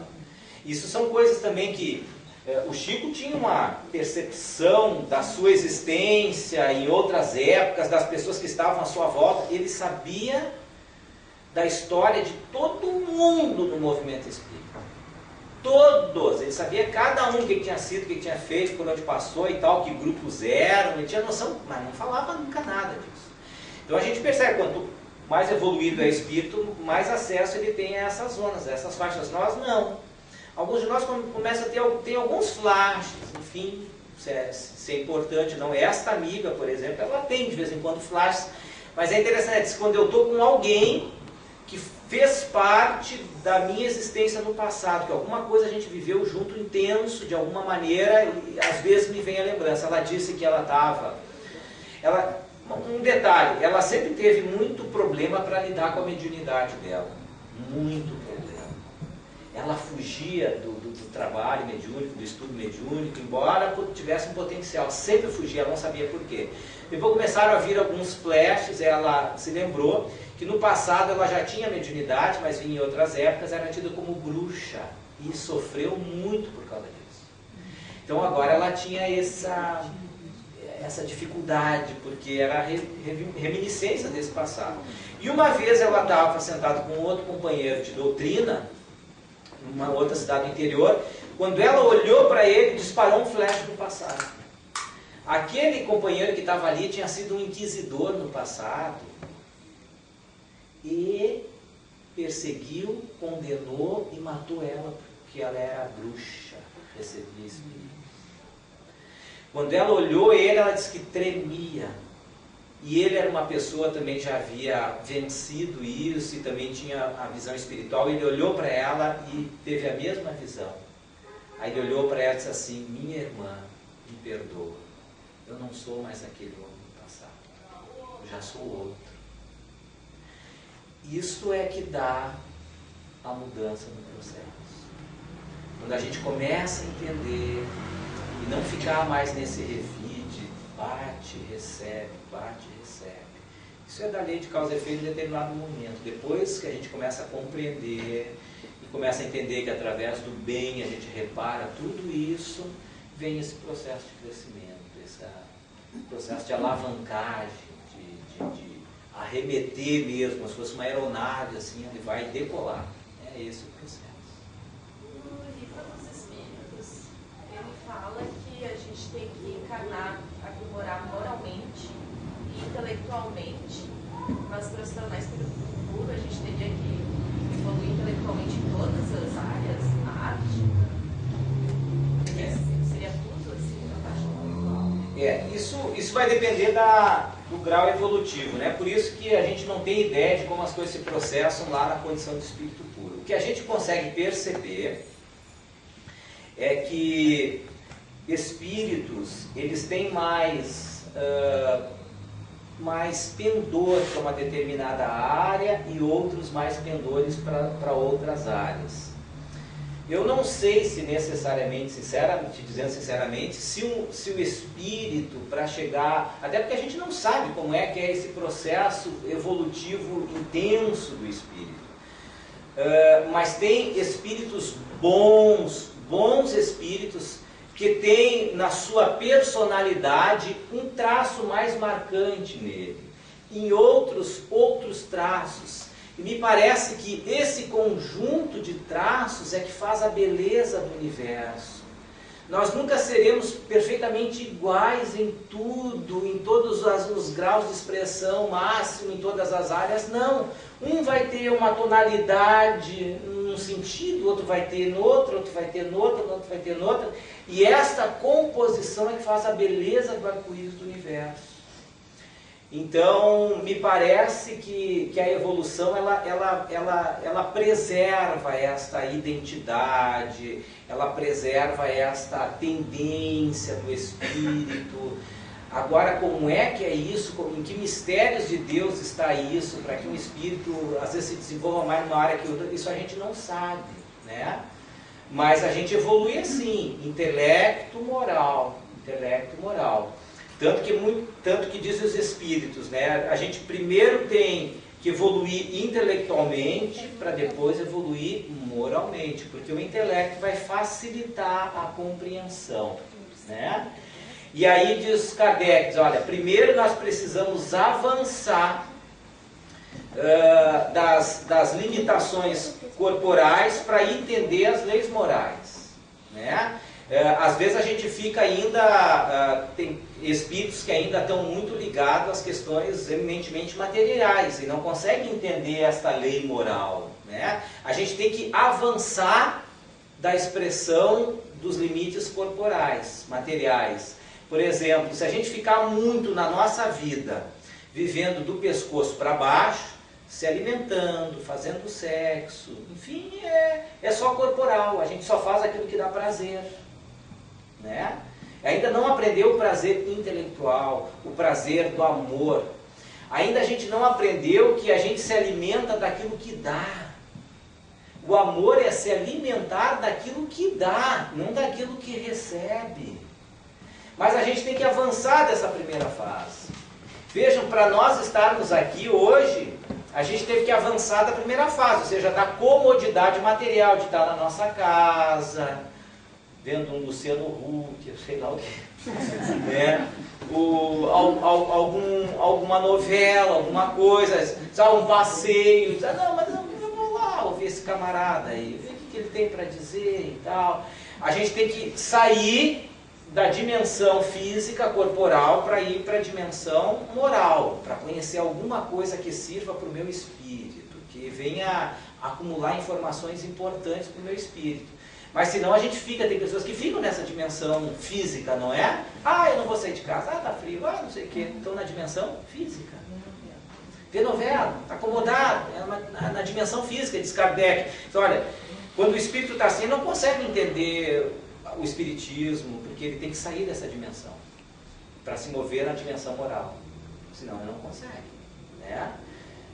Isso são coisas também que o Chico tinha uma percepção da sua existência em outras épocas, das pessoas que estavam à sua volta. Ele sabia da história de todo mundo no movimento espírita. Todos, ele sabia cada um o que tinha sido, o que tinha feito, por onde passou e tal, que grupos eram, ele tinha noção, mas não falava nunca nada disso. Então a gente percebe, quanto mais evoluído é o espírito, mais acesso ele tem a essas zonas, a essas faixas. Nós não. Alguns de nós começam a ter alguns flashes, enfim, se é importante, não. Esta amiga, por exemplo, ela tem de vez em quando flashes, mas é interessante, quando eu estou com alguém que fez parte da minha existência no passado, que alguma coisa a gente viveu junto, intenso, de alguma maneira, e às vezes me vem a lembrança. Ela disse que ela estava... Um detalhe, ela sempre teve muito problema para lidar com a mediunidade dela. Muito problema. Ela fugia do trabalho mediúnico, do estudo mediúnico, embora tivesse um potencial. Sempre fugia, ela não sabia por quê. Depois começaram a vir alguns flashes, ela se lembrou que no passado ela já tinha mediunidade, mas em outras épocas era tida como bruxa. E sofreu muito por causa disso. Então agora ela tinha essa dificuldade, porque era reminiscência desse passado. E uma vez ela estava sentada com outro companheiro de doutrina, numa outra cidade do interior, quando ela olhou para ele, disparou um flash do passado. Aquele companheiro que estava ali tinha sido um inquisidor no passado, e perseguiu, condenou e matou ela, porque ela era bruxa, recebia espírito. Quando ela olhou ele, ela disse que tremia. E ele era uma pessoa também já havia vencido isso e também tinha a visão espiritual. Ele olhou para ela e teve a mesma visão. Aí ele olhou para ela e disse assim: minha irmã, me perdoa. Eu não sou mais aquele homem do passado. Eu já sou outro. Isso é que dá a mudança no processo. Quando a gente começa a entender e não ficar mais nesse revide, bate, recebe, bate, recebe. Isso é da lei de causa e efeito em determinado momento. Depois que a gente começa a compreender e começa a entender que através do bem a gente repara tudo isso, vem esse processo de crescimento, esse processo de alavancagem, de arremeter mesmo, como se fosse uma aeronave, assim, onde vai decolar. É esse o processo. No livro dos Espíritos, ele fala que a gente tem que encarnar, aprimorar moralmente e intelectualmente, mas para se tornar espírito puro, a gente teria que evoluir intelectualmente em todas as áreas, na arte. Seria tudo assim, na parte intelectual. Isso vai depender do grau evolutivo, né? Por isso que a gente não tem ideia de como as coisas se processam lá na condição de espírito puro. O que a gente consegue perceber é que espíritos, eles têm mais pendor para uma determinada área e outros mais pendores para outras áreas. Eu não sei se necessariamente, dizendo sinceramente, se o espírito, para chegar... Até porque a gente não sabe como é que é esse processo evolutivo intenso do espírito. Mas tem espíritos bons espíritos, que têm na sua personalidade um traço mais marcante nele. Em outros traços. E me parece que esse conjunto de traços é que faz a beleza do universo. Nós nunca seremos perfeitamente iguais em tudo, em todos os graus de expressão máximo, em todas as áreas, não. Um vai ter uma tonalidade num sentido, outro vai ter no outro, outro vai ter no outro, outro vai ter no outro. E esta composição é que faz a beleza do arco-íris do universo. Então, me parece que a evolução, ela preserva esta identidade, ela preserva esta tendência do espírito. Agora, como é que é isso? Em que mistérios de Deus está isso? Para que um espírito, às vezes, se desenvolva mais numa área que outra, isso a gente não sabe, né? Mas a gente evolui assim, intelecto, moral. Tanto que dizem os espíritos, né? A gente primeiro tem que evoluir intelectualmente para depois evoluir moralmente, porque o intelecto vai facilitar a compreensão, né? E aí diz Kardec, olha, primeiro nós precisamos avançar das limitações corporais para entender as leis morais, né? Às vezes a gente fica ainda, tem espíritos que ainda estão muito ligados às questões eminentemente materiais e não conseguem entender esta lei moral, né? A gente tem que avançar da expressão dos limites corporais, materiais. Por exemplo, se a gente ficar muito na nossa vida vivendo do pescoço para baixo, se alimentando, fazendo sexo, enfim, é só corporal, a gente só faz aquilo que dá prazer, né? Ainda não aprendeu o prazer intelectual, o prazer do amor. Ainda a gente não aprendeu que a gente se alimenta daquilo que dá. O amor é se alimentar daquilo que dá, não daquilo que recebe. Mas a gente tem que avançar dessa primeira fase. Vejam, para nós estarmos aqui hoje, a gente teve que avançar da primeira fase, ou seja, da comodidade material, de estar na nossa casa, vendo um Luciano Huck, eu sei lá o que, né? Alguma novela, alguma coisa, um passeio, não, mas eu vou lá ouvir esse camarada aí, ver o que ele tem para dizer e tal. A gente tem que sair da dimensão física, corporal, para ir para a dimensão moral, para conhecer alguma coisa que sirva para o meu espírito, que venha acumular informações importantes para o meu espírito. Mas senão a gente fica, tem pessoas que ficam nessa dimensão física, não é? Eu não vou sair de casa, tá frio, não sei o quê. Estão na dimensão física. Vê novela, está acomodado, na dimensão física, diz Kardec. Então, olha, quando o espírito está assim, não consegue entender o espiritismo, porque ele tem que sair dessa dimensão para se mover na dimensão moral, senão ele não consegue, né?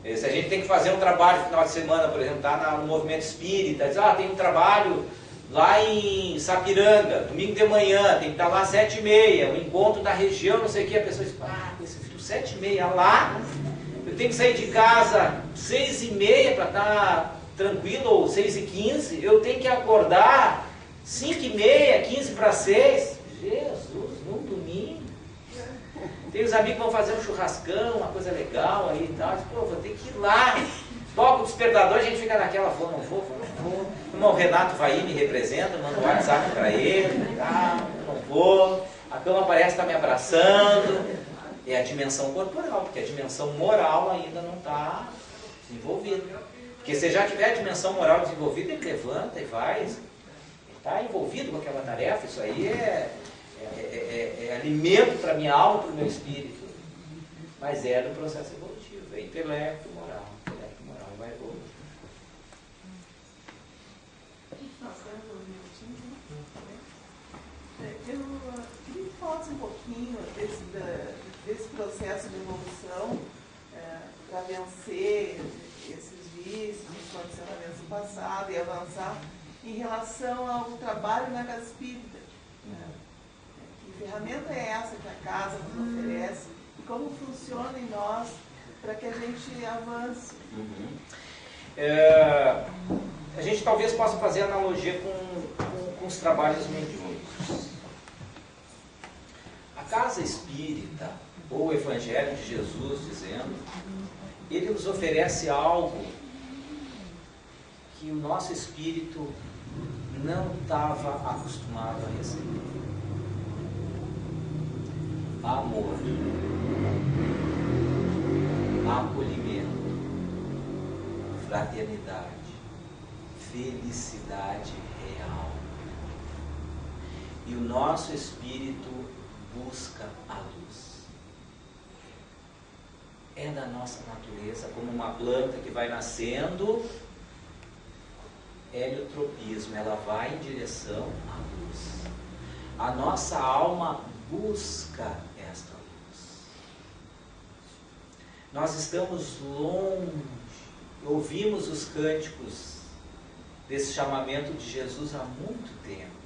Se a gente tem que fazer um trabalho no final de semana, por exemplo, tá no movimento espírita, diz, tem um trabalho lá em Sapiranga, domingo de manhã, tem que estar lá às 7h30, o encontro da região, não sei o que, a pessoa diz, esse filho 7h30 lá, eu tenho que sair de casa 6h30 para estar tranquilo, ou 6h15, eu tenho que acordar 5h30, 15 para 6, Jesus, num domingo. Tem os amigos que vão fazer um churrascão, uma coisa legal aí e tal, diz, vou ter que ir lá. Toca o despertador, a gente fica naquela, não vou. O irmão Renato vai ir, me representa, manda um WhatsApp para ele, não vou. A cama parece estar me abraçando. É a dimensão corporal, porque a dimensão moral ainda não está desenvolvida. Porque se já tiver a dimensão moral desenvolvida, ele levanta e vai. Está envolvido com aquela tarefa, isso aí é alimento para a minha alma, para o meu espírito. Mas é do processo evolutivo, é intelecto moral. Intelecto moral vai evoluir. Nós temos uns minutinhos, né? Eu queria que falasse um pouquinho desse processo de evolução para vencer esses vícios, os condicionamentos do passado e avançar em relação ao trabalho na casa espírita. Que ferramenta é essa que a casa nos oferece e como funciona em nós para que a gente avance? A gente talvez possa fazer analogia com os trabalhos mediúnicos. A casa espírita, ou o Evangelho de Jesus dizendo, ele nos oferece algo que o nosso espírito não estava acostumado a receber. Amor, acolhimento, fraternidade, felicidade real. E o nosso espírito busca a luz. É da nossa natureza, como uma planta que vai nascendo, heliotropismo, ela vai em direção à luz. A nossa alma busca esta luz. Nós estamos longe, ouvimos os cânticos desse chamamento de Jesus há muito tempo.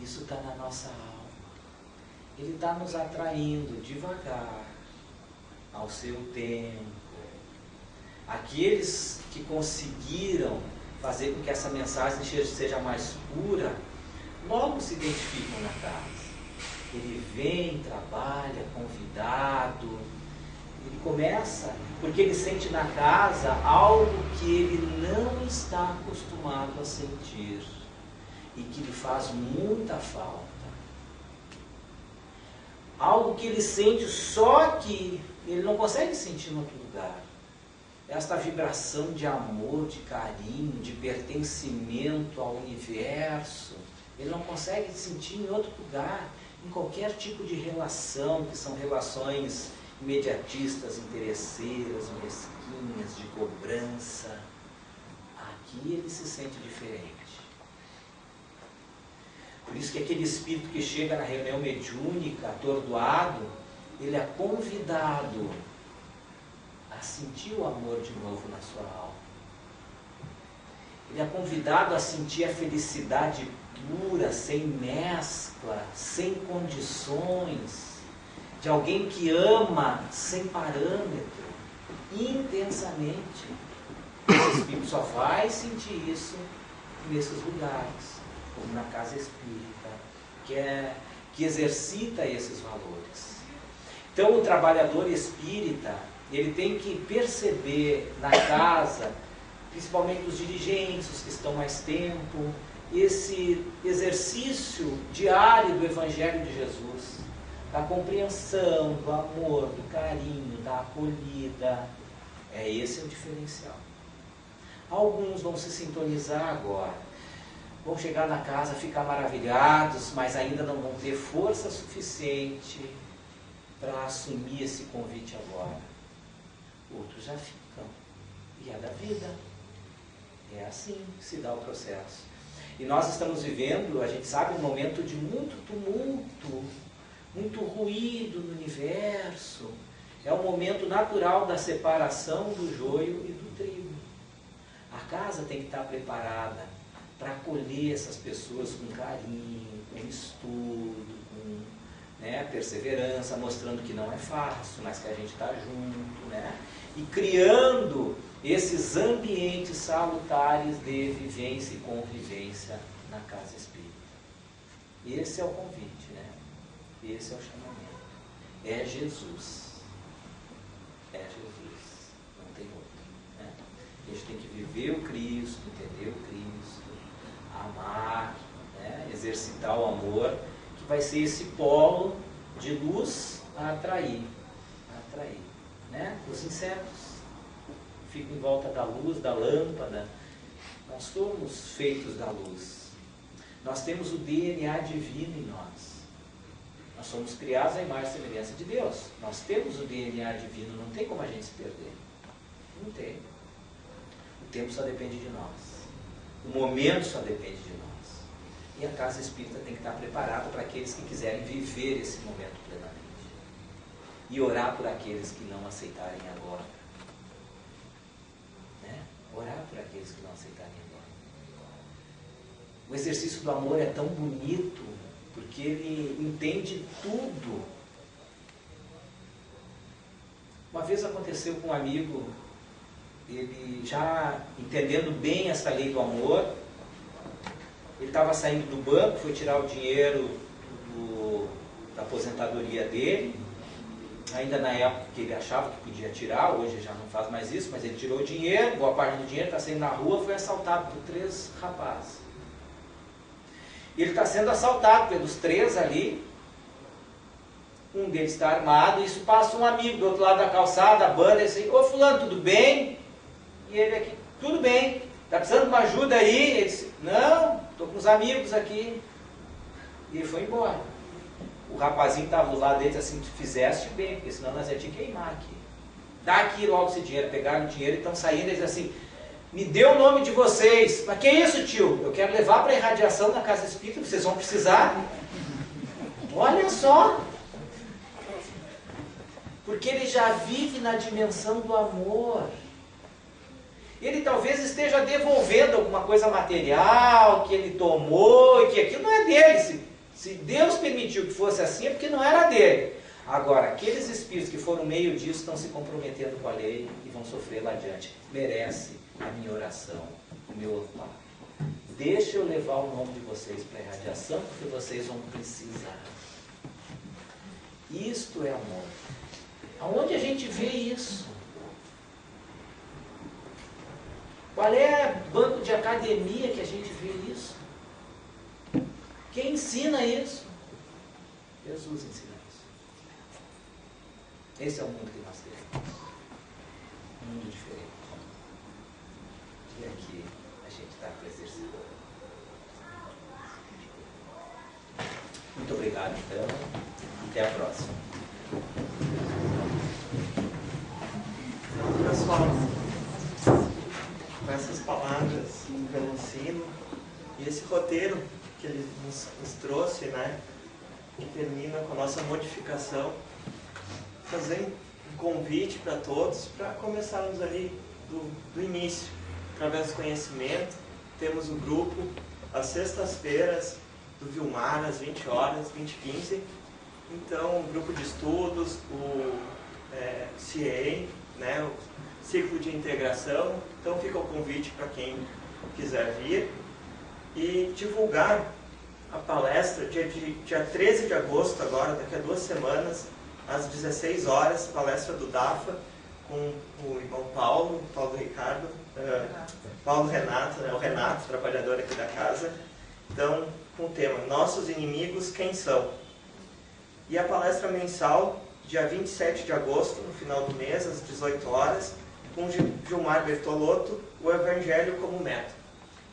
Isso está na nossa alma. Ele está nos atraindo devagar ao seu tempo. Aqueles que conseguiram fazer com que essa mensagem seja mais pura, logo se identificam na casa. Ele vem, trabalha, convidado, Ele começa porque ele sente na casa algo que ele não está acostumado a sentir e que lhe faz muita falta. Algo que ele sente só que ele não consegue sentir em outro lugar. Esta vibração de amor, de carinho, de pertencimento ao universo, ele não consegue sentir em outro lugar, em qualquer tipo de relação, que são relações imediatistas, interesseiras, mesquinhas, de cobrança. Aqui ele se sente diferente. Por isso que aquele espírito que chega na reunião mediúnica, atordoado, ele é convidado a sentir o amor de novo na sua alma. Ele é convidado a sentir a felicidade pura, sem mescla, sem condições, de alguém que ama sem parâmetro, intensamente. Esse espírito só vai sentir isso nesses lugares, como na casa espírita, que exercita esses valores. Então o trabalhador espírita, ele tem que perceber na casa, principalmente os dirigentes, os que estão mais tempo, esse exercício diário do Evangelho de Jesus, da compreensão, do amor, do carinho, da acolhida. Esse é o diferencial. Alguns vão se sintonizar agora, vão chegar na casa, ficar maravilhados, mas ainda não vão ter força suficiente para assumir esse convite agora. Outros já ficam. E é da vida. É assim que se dá o processo. E nós estamos vivendo, a gente sabe, um momento de muito tumulto, muito ruído no universo. É um momento natural da separação do joio e do trigo. A casa tem que estar preparada para acolher essas pessoas com carinho, com estudo, com perseverança, mostrando que não é fácil, mas que a gente está junto, e criando esses ambientes salutares de vivência e convivência na casa espírita. Esse é o convite, esse é o chamamento. É Jesus. É Jesus, não tem outro. A gente tem que viver o Cristo, entender o Cristo, amar, exercitar o amor, que vai ser esse polo de luz a atrair. Os insetos ficam em volta da luz, da lâmpada. Nós somos feitos da luz. Nós temos o DNA divino em nós. Nós somos criados à imagem e semelhança de Deus. Nós temos o DNA divino, não tem como a gente se perder. Não tem. O tempo só depende de nós. O momento só depende de nós. E a casa espírita tem que estar preparada para aqueles que quiserem viver esse momento plenamente. E orar por aqueles que não aceitarem agora. Orar por aqueles que não aceitarem agora. O exercício do amor é tão bonito, porque ele entende tudo. Uma vez aconteceu com um amigo, ele já entendendo bem essa lei do amor, ele estava saindo do banco, foi tirar o dinheiro da aposentadoria dele, ainda na época que ele achava que podia tirar, hoje já não faz mais isso, mas ele tirou o dinheiro, boa parte do dinheiro, está saindo na rua, foi assaltado por 3 rapazes. Ele está sendo assaltado pelos 3 ali, um deles está armado, e isso passa um amigo do outro lado da calçada, a banda, e assim, ô fulano, tudo bem? E ele aqui, tudo bem, está precisando de uma ajuda aí? Ele disse, não, estou com os amigos aqui. E ele foi embora. O rapazinho que estava do lado dele disse assim, tu fizeste bem, porque senão nós ia te queimar aqui. Dá aqui logo esse dinheiro. Pegaram o dinheiro e estão saindo, eles dizem assim, me dê o nome de vocês. Mas que isso, tio? Eu quero levar para a irradiação na casa espírita, vocês vão precisar. Olha só. Porque ele já vive na dimensão do amor. Ele talvez esteja devolvendo alguma coisa material que ele tomou e que aquilo não é dele. Se Deus permitiu que fosse assim, é porque não era dele. Agora, aqueles espíritos que foram meio disso estão se comprometendo com a lei e vão sofrer lá adiante. Merece a minha oração, o meu amparo. Deixa eu levar o nome de vocês para a irradiação, porque vocês vão precisar. Isto é amor. Aonde a gente vê isso? Qual é banco de academia que a gente vê isso? Quem ensina isso? Jesus ensina isso. Esse é o mundo que nós temos. Um mundo diferente. E aqui a gente está para exercitar. Muito obrigado, então. Até a próxima. Então, pessoal, com essas palavras do Velocino e esse roteiro que ele nos trouxe, né, que termina com a nossa modificação, fazer um convite para todos para começarmos ali do início, através do conhecimento. Temos o grupo às sextas-feiras do Vilmar, às 20 horas, 20h15. Então, o grupo de estudos, o CIEI, né, o ciclo de integração. Então, fica o convite para quem quiser vir. E divulgar a palestra dia 13 de agosto, agora, daqui a 2 semanas, às 16 horas, palestra do DAFA, com o irmão Paulo Ricardo, Paulo Renato, né, o Renato, trabalhador aqui da casa. Então, com o tema Nossos Inimigos, Quem São? E a palestra mensal, dia 27 de agosto, no final do mês, às 18 horas, com Gilmar Bertolotto, o Evangelho como Método.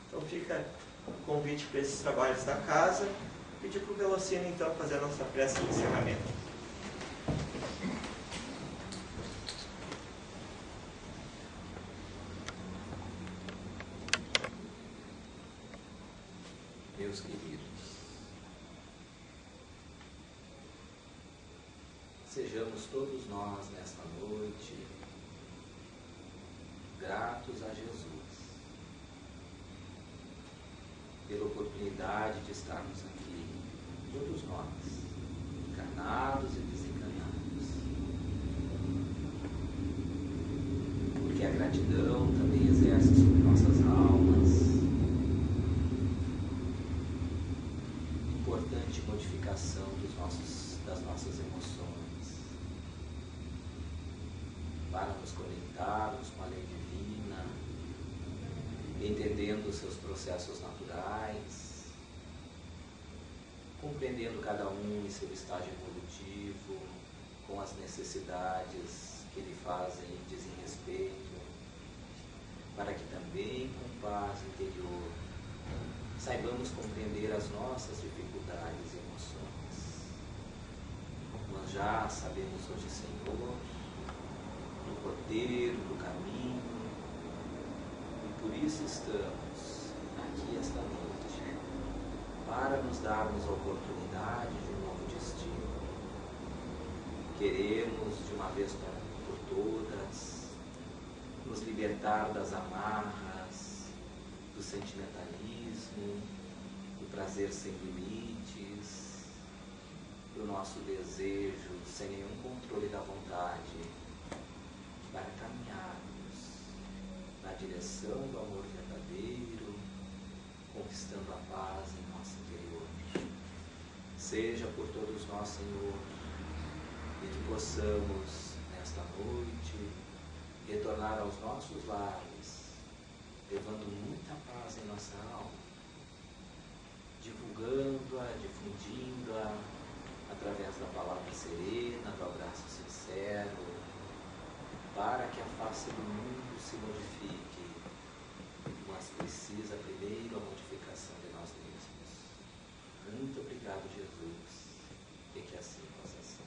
Então fica o convite para esses trabalhos da casa. Pedir para o Velocino, então, fazer a nossa prece de encerramento. Meus queridos, sejamos todos nós nesta noite gratos a Jesus pela oportunidade de estarmos aqui, todos nós, encarnados e desencarnados, porque a gratidão também exerce sobre nossas almas importante modificação das nossas emoções, para nos conectarmos com a lei divina, entendendo os seus processos naturais, compreendendo cada um em seu estágio evolutivo, com as necessidades que lhe fazem desrespeito, para que também com paz interior saibamos compreender as nossas dificuldades e emoções. Nós já sabemos hoje, Senhor, do roteiro, do caminho, e por isso estamos aqui esta noite, para nos darmos a oportunidade de um novo destino. Queremos, de uma vez por todas, nos libertar das amarras, do sentimentalismo, do prazer sem limites, do nosso desejo sem nenhum controle da vontade, para caminharmos na direção do amor verdadeiro, conquistando a paz em nosso interior. Seja por todos nós, Senhor, e que possamos, nesta noite, retornar aos nossos lares, levando muita paz em nossa alma, divulgando-a, difundindo-a através da palavra serena, do abraço sincero, para que a face do mundo se modifique, mas precisa primeiro a modificação de nós mesmos. Muito obrigado, Jesus, e que assim possa ser.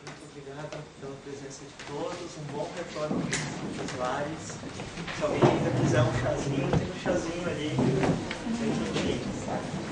Muito obrigado pela presença de todos, um bom retorno dos lares. Se alguém ainda quiser um chazinho, tem um chazinho ali, bem quentinho.